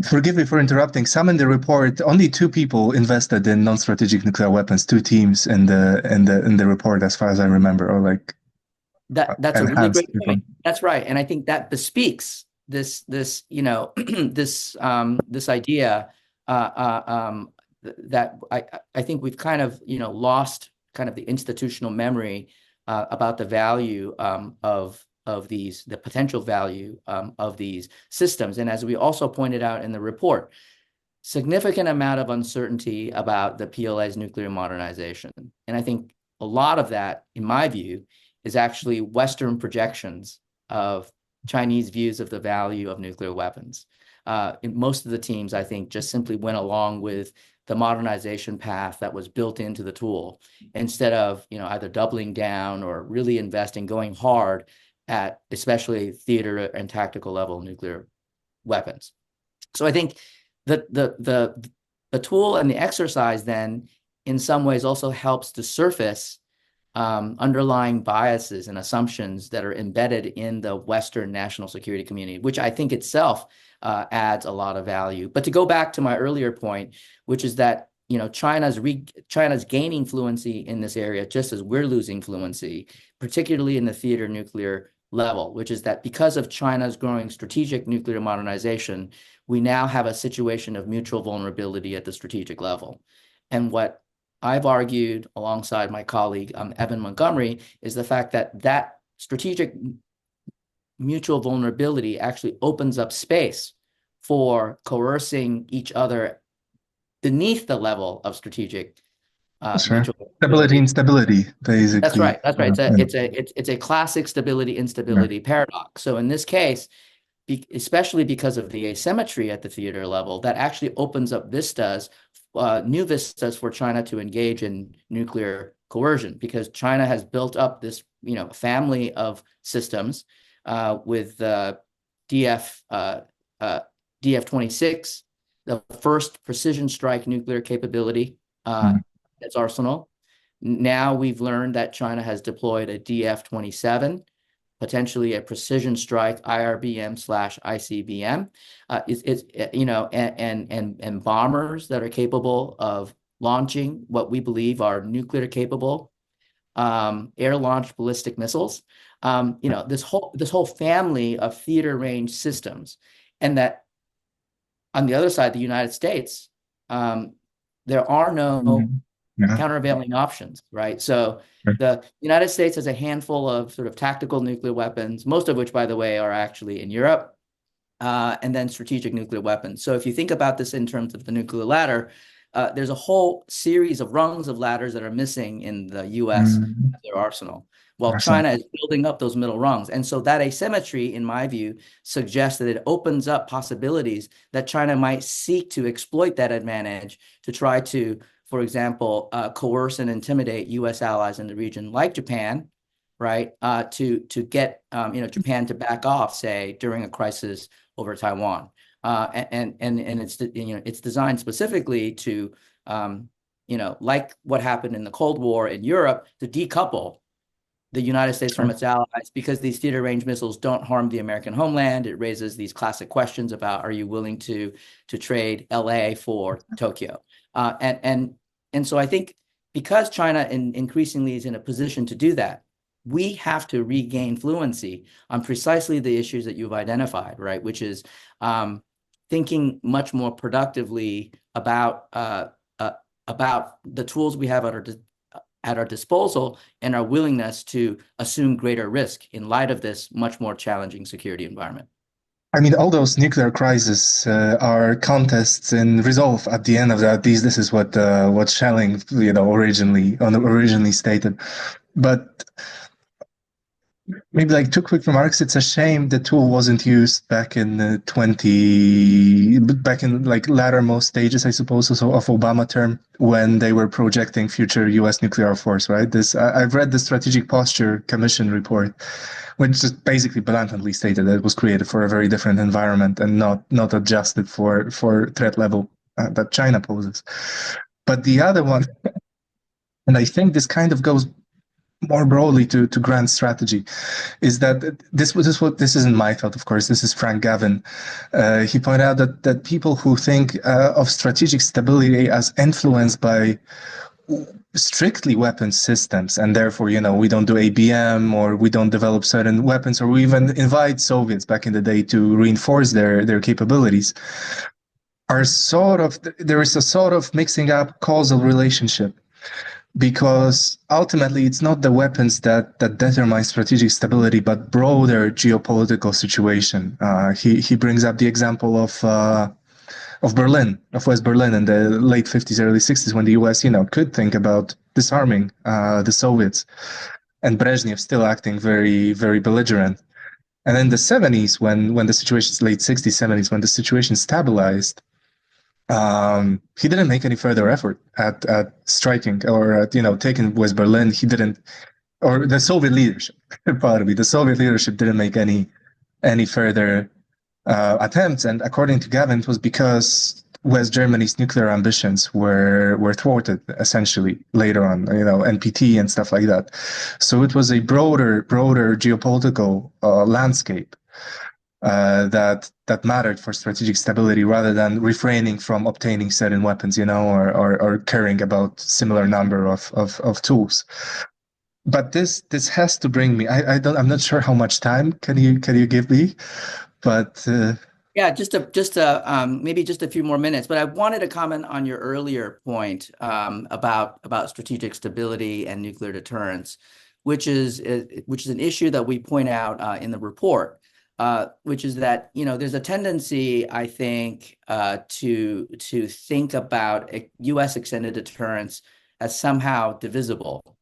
forgive me for interrupting. Some in the report, only 2 people invested in non-strategic nuclear weapons, 2 teams in the report, as far as I remember, or like that's a really great point. That's right, and I think that bespeaks this idea that I think we've kind of lost kind of the institutional memory about the value the potential value of these systems. And as we also pointed out in the report, significant amount of uncertainty about the PLA's nuclear modernization. And I think a lot of that, in my view, is actually Western projections of Chinese views of the value of nuclear weapons. Most of the teams, I think, just simply went along with the modernization path that was built into the tool, instead of, either doubling down or really investing, going hard at especially theater and tactical level nuclear weapons. So I think the tool and the exercise then in some ways also helps to surface underlying biases and assumptions that are embedded in the Western national security community, which I think itself adds a lot of value. But to go back to my earlier point, which is that China's gaining fluency in this area just as we're losing fluency, particularly in the theater nuclear level, which is that because of China's growing strategic nuclear modernization, we now have a situation of mutual vulnerability at the strategic level. And what I've argued alongside my colleague, Evan Montgomery, is the fact that that strategic mutual vulnerability actually opens up space for coercing each other beneath the level of strategic mutual stability and instability, basically. That's right. That's right. It's a classic stability instability paradox. So in this case, especially because of the asymmetry at the theater level, that actually opens up vistas, new vistas for China to engage in nuclear coercion, because China has built up this, family of systems with DF-26, the first precision strike nuclear capability its arsenal. Now we've learned that China has deployed a DF-27, potentially a precision strike IRBM/ICBM, and bombers that are capable of launching what we believe are nuclear capable air-launched ballistic missiles. This whole family of theater range systems, and that on the other side, the United States, there are no countervailing options, right? So the United States has a handful of sort of tactical nuclear weapons, most of which, by the way, are actually in Europe, and then strategic nuclear weapons. So if you think about this in terms of the nuclear ladder, there's a whole series of rungs of ladders that are missing in the U.S. their arsenal, while China is building up those middle rungs. And so that asymmetry, in my view, suggests that it opens up possibilities that China might seek to exploit that advantage to try to, for example, coerce and intimidate U.S. allies in the region, like Japan, right, to get Japan to back off, say, during a crisis over Taiwan, and it's designed specifically to, like what happened in the Cold War in Europe, to decouple the United States from its allies, because these theater range missiles don't harm the American homeland. It raises these classic questions about, are you willing to trade LA for Tokyo? And so I think because China increasingly is in a position to do that, we have to regain fluency on precisely the issues that you've identified, right? Which is thinking much more productively about the tools we have at our disposal and our willingness to assume greater risk in light of this much more challenging security environment. I mean, all those nuclear crises are contests in resolve at the end of that. This is what Schelling, originally stated. But maybe like two quick remarks. It's a shame the tool wasn't used back in like lattermost stages, I suppose, also of Obama term, when they were projecting future U.S. nuclear force, right? I've read the Strategic Posture Commission report, which just basically blatantly stated that it was created for a very different environment and not adjusted for threat level that China poses. But the other one, and I think this kind of goes more broadly to grand strategy, is that this isn't my thought, of course. This is Frank Gavin. He pointed out that people who think of strategic stability as influenced by strictly weapons systems, and therefore, we don't do ABM, or we don't develop certain weapons, or we even invite Soviets back in the day to reinforce their capabilities, there is a sort of mixing up causal relationship. Because ultimately, it's not the weapons that determine strategic stability, but broader geopolitical situation. He brings up the example of Berlin, of West Berlin in the late 50s, early 60s, when the US, could think about disarming the Soviets, and Brezhnev still acting very, very belligerent. And in the 70s, when the situation, late 60s, 70s, when the situation stabilized, he didn't make any further effort at striking or at, taking West Berlin. He didn't, or the Soviet leadership, pardon me, the Soviet leadership didn't make any further attempts. And according to Gavin, it was because West Germany's nuclear ambitions were thwarted essentially later on, NPT and stuff like that. So it was a broader geopolitical landscape that mattered for strategic stability, rather than refraining from obtaining certain weapons, or caring about similar number of tools. But this has to bring me. I'm not sure how much time can you give me, but yeah, just maybe just a few more minutes. But I wanted to comment on your earlier point about strategic stability and nuclear deterrence, which is an issue that we point out in the report, which is that there's a tendency, I think, to think about U.S. extended deterrence as somehow divisible.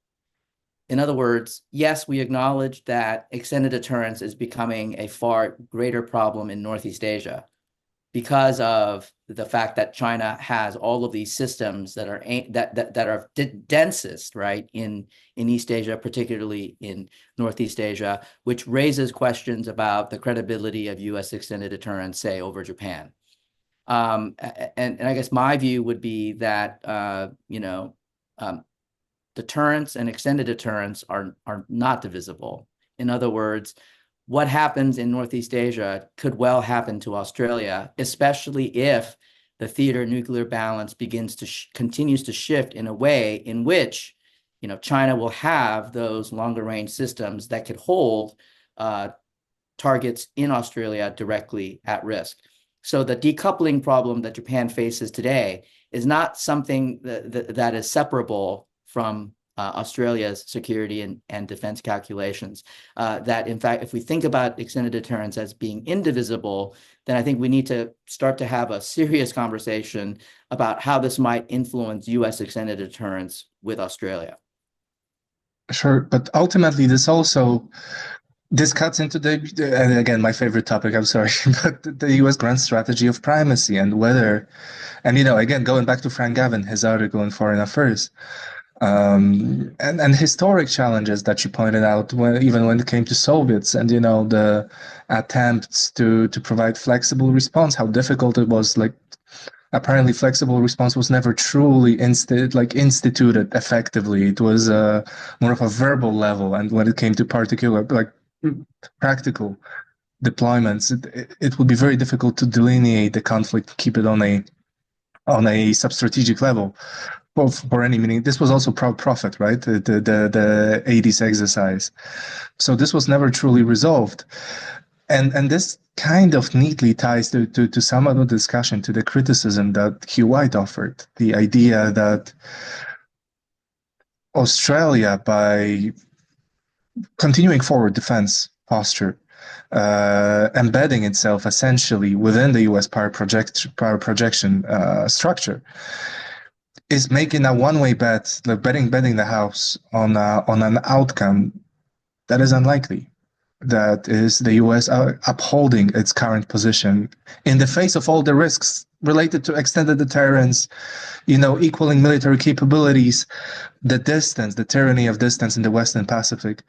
In other words, yes, we acknowledge that extended deterrence is becoming a far greater problem in Northeast Asia because of the fact that China has all of these systems that are densest, right, in East Asia, particularly in Northeast Asia, which raises questions about the credibility of U.S. extended deterrence, say, over Japan. And I guess my view would be that deterrence and extended deterrence are not divisible. In other words, what happens in Northeast Asia could well happen to Australia, especially if the theater nuclear balance continues to shift in a way in which China will have those longer range systems that could hold targets in Australia directly at risk. So the decoupling problem that Japan faces today is not something that is separable from Australia's security and defense calculations. That, in fact, if we think about extended deterrence as being indivisible, then I think we need to start to have a serious conversation about how this might influence U.S. extended deterrence with Australia. Sure, but ultimately this cuts into and again, my favorite topic, I'm sorry, but the U.S. grand strategy of primacy and whether, and again, going back to Frank Gavin, his article in Foreign Affairs, and historic challenges that you pointed out, even when it came to Soviets and the attempts to provide flexible response, how difficult it was. Like, apparently flexible response was never truly instituted effectively. It was more of a verbal level, and when it came to particular practical deployments, it would be very difficult to delineate the conflict, keep it on a sub-strategic level for any meaning. This was also proud profit, right? The 80s exercise. So this was never truly resolved. And this kind of neatly ties to some other discussion, to the criticism that Q White offered, the idea that Australia, by continuing forward defense posture, embedding itself essentially within the U.S. power projection structure, is making a one-way bet, betting the house on an outcome that is unlikely. That is the U.S. upholding its current position in the face of all the risks related to extended deterrence, equaling military capabilities, the distance, the tyranny of distance in the Western Pacific,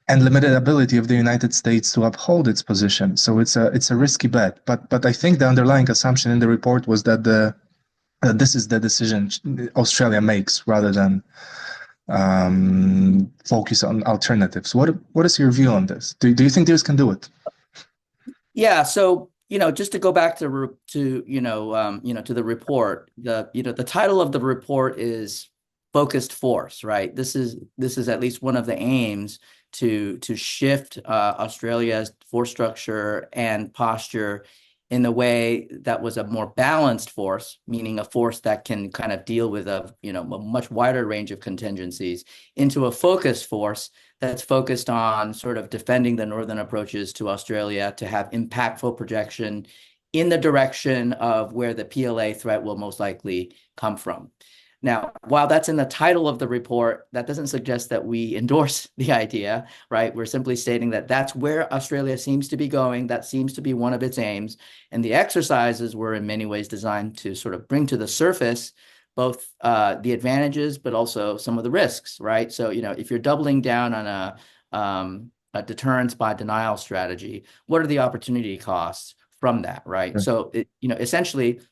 and limited ability of the United States to uphold its position. So it's a risky bet. But I think the underlying assumption in the report was that this is the decision Australia makes, rather than focus on alternatives. What is your view on this? Do you think this can do it? Yeah. So just to go back to the report, the title of the report is Focused Force, right? This is at least one of the aims to shift Australia's force structure and posture in a way that was a more balanced force, meaning a force that can kind of deal with a much wider range of contingencies, into a focused force that's focused on sort of defending the northern approaches to Australia, to have impactful projection in the direction of where the PLA threat will most likely come from. Now, while that's in the title of the report, that doesn't suggest that we endorse the idea, right? We're simply stating that that's where Australia seems to be going. That seems to be one of its aims. And the exercises were in many ways designed to sort of bring to the surface both the advantages, but also some of the risks, right? So, if you're doubling down on a deterrence by denial strategy, what are the opportunity costs from that, right? Sure. So, essentially,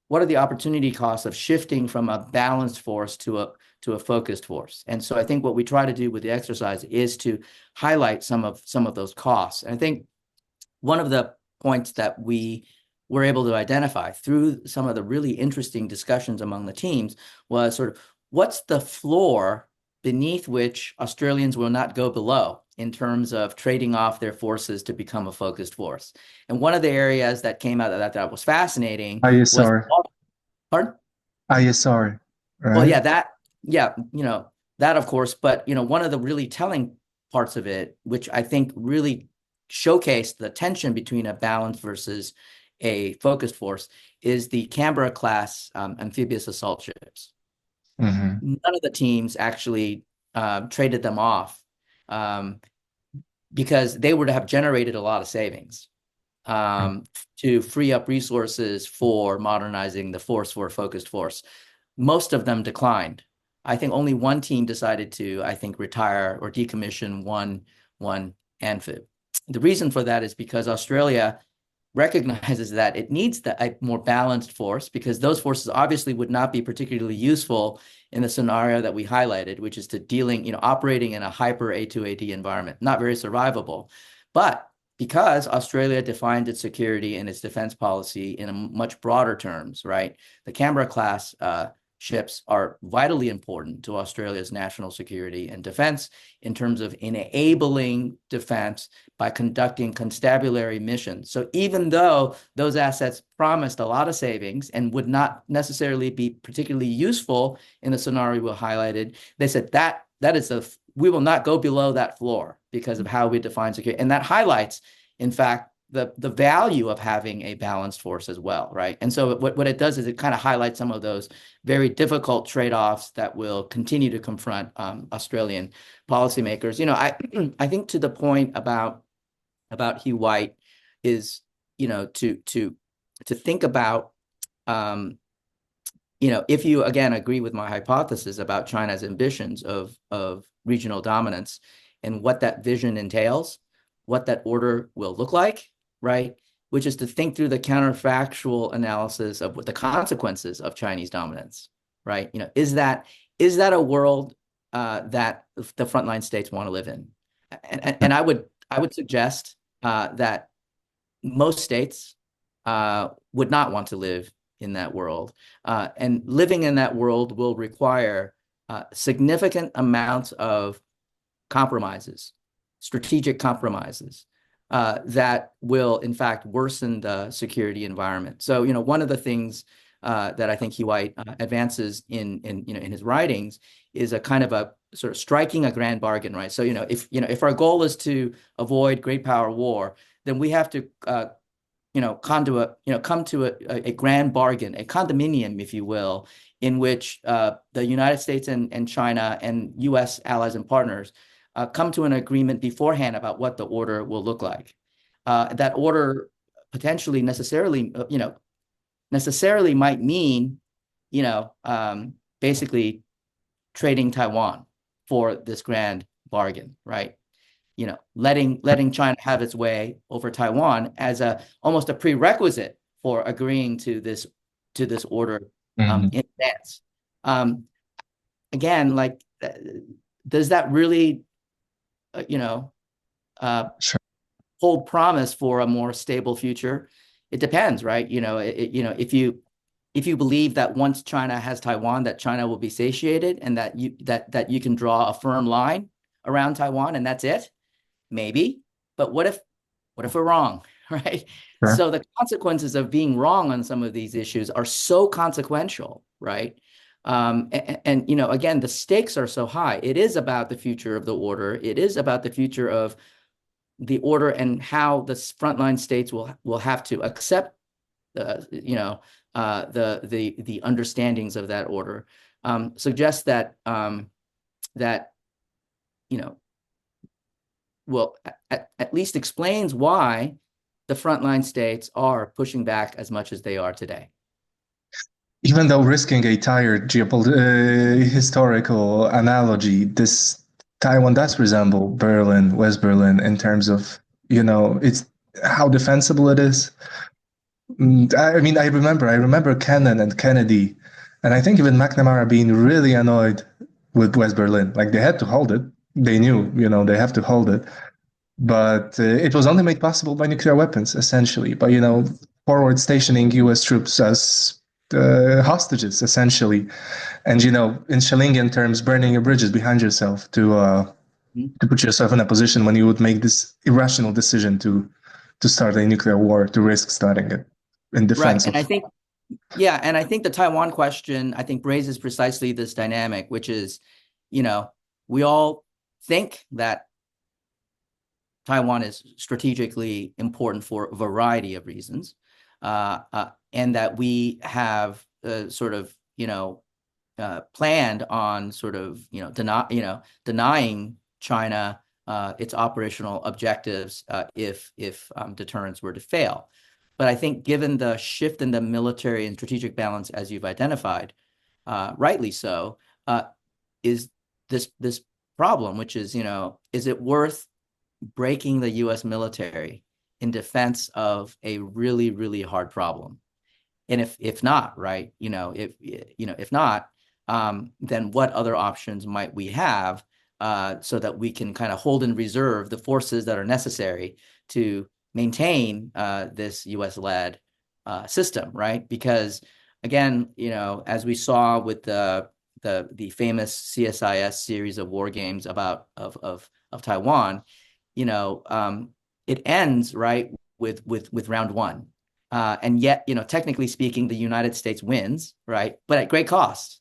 what are the opportunity costs of shifting from a balanced force to a focused force? And so I think what we try to do with the exercise is to highlight some of those costs. And I think one of the points that we were able to identify through some of the really interesting discussions among the teams was sort of what's the floor beneath which Australians will not go below in terms of trading off their forces to become a focused force. And one of the areas that came out of that was fascinating was, pardon? ISR, right? Well, that of course, but one of the really telling parts of it, which I think really showcased the tension between a balanced versus a focused force, is the Canberra-class amphibious assault ships. Mm-hmm. None of the teams actually traded them off because they would have generated a lot of savings to free up resources for modernizing the force for a focused force. Most of them declined. I think only one team decided to, retire or decommission one amphib. The reason for that is because Australia recognizes that it needs a more balanced force, because those forces obviously would not be particularly useful in the scenario that we highlighted, which is operating in a hyper A2AD environment, not very survivable. But because Australia defined its security and its defense policy in a much broader terms, right? The Canberra-class ships are vitally important to Australia's national security and defense in terms of enabling defense by conducting constabulary missions. So even though those assets promised a lot of savings and would not necessarily be particularly useful in the scenario we highlighted, they said we will not go below that floor because of how we define security. And that highlights, in fact, the value of having a balanced force as well, right? And so what it does is it kind of highlights some of those very difficult trade-offs that will continue to confront Australian policymakers. I think to the point about 𝗪 is, to think about, if you again agree with my hypothesis about China's ambitions of regional dominance and what that vision entails, what that order will look like, right? Which is to think through the counterfactual analysis of what the consequences of Chinese dominance, right? Is that a world that the frontline states want to live in? And I would suggest that most states would not want to live in that world. And living in that world will require significant amounts of compromises, strategic compromises that will, in fact, worsen the security environment. So, one of the things that I think 𝗪𝗧 advances in his writings is a kind of a sort of striking a grand bargain, right? So, if our goal is to avoid great power war, then we have to come to a grand bargain, a condominium, if you will, in which the United States and China and U.S. allies and partners come to an agreement beforehand about what the order will look like. That order potentially necessarily might mean, basically trading Taiwan for this grand bargain, right? Letting China have its way over Taiwan as almost a prerequisite for agreeing to this order in advance. Again, does that really Sure. hold promise for a more stable future? It depends, right? If you believe that once China has Taiwan, that China will be satiated and that you can draw a firm line around Taiwan and that's it, maybe. But what if we're wrong, right? Sure. So the consequences of being wrong on some of these issues are so consequential, right? And again, the stakes are so high. It is about the future of the order. It is about the future of the order and how the frontline states will have to accept the understandings of that order, suggests that well, at least explains why the frontline states are pushing back as much as they are today. Even though risking a tired historical analogy, this Taiwan does resemble Berlin, West Berlin, in terms of, it's how defensible it is. I mean, I remember Kennan and Kennedy, and I think even McNamara being really annoyed with West Berlin. Like, they had to hold it. They knew, they have to hold it. But it was only made possible by nuclear weapons, essentially, by, forward stationing US troops as hostages, essentially. And, in Schellingian terms, burning your bridges behind yourself to put yourself in a position when you would make this irrational decision to start a nuclear war, to risk starting it in defense of... And I think the Taiwan question, I think, raises precisely this dynamic, which is, we all think that Taiwan is strategically important for a variety of reasons, and that we have planned on denying China its operational objectives if deterrence were to fail. But I think, given the shift in the military and strategic balance, as you've identified, rightly so, is this problem, which is, is it worth breaking the U.S. military in defense of a really, really hard problem? And if not, right, if not, then what other options might we have so that we can kind of hold in reserve the forces that are necessary to maintain this U.S.-led system, right? Because, again, as we saw with the famous CSIS series of war games of Taiwan, it ends, right, with round one. And yet, technically speaking, the United States wins, right, but at great cost.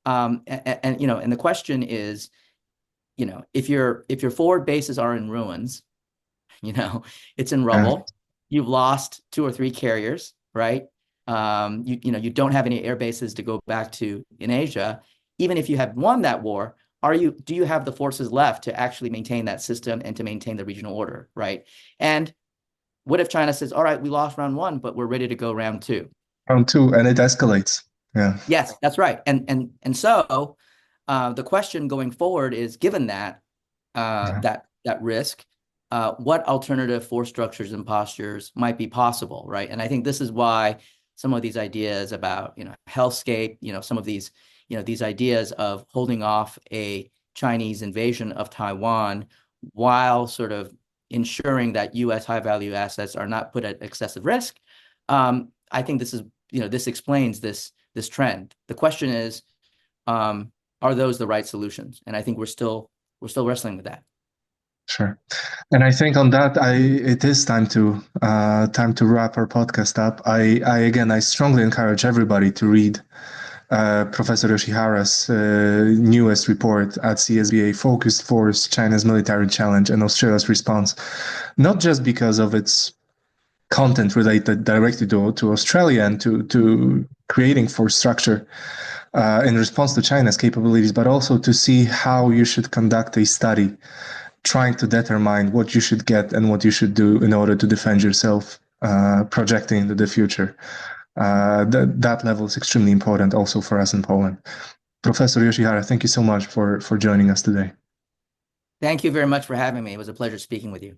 And the question is, if your forward bases are in ruins, it's in rubble, you've lost 2 or 3 carriers, right? You don't have any air bases to go back to in Asia. Even if you have won that war, do you have the forces left to actually maintain that system and to maintain the regional order, right? And what if China says, all right, we lost round 1, but we're ready to go round 2? Round 2, and it escalates. Yeah. Yes, that's right. And so the question going forward is, given that that risk, what alternative force structures and postures might be possible, right? And I think this is why some of these ideas about, 𝗪scape, some of these ideas of holding off a Chinese invasion of Taiwan while sort of ensuring that U.S. high-value assets are not put at excessive risk. I think this is, this explains this trend. The question is, are those the right solutions? And I think we're still wrestling with that. Sure. And I think on that, it is time to wrap our podcast up. I strongly encourage everybody to read Professor Yoshihara's newest report at CSBA, Focused Force, China's Military Challenge and Australia's Response, not just because of its content related directly to Australia and to creating force structure in response to China's capabilities, but also to see how you should conduct a study trying to determine what you should get and what you should do in order to defend yourself, projecting into the future. That level is extremely important also for us in Poland. Professor Yoshihara, thank you so much for joining us today. Thank you very much for having me. It was a pleasure speaking with you.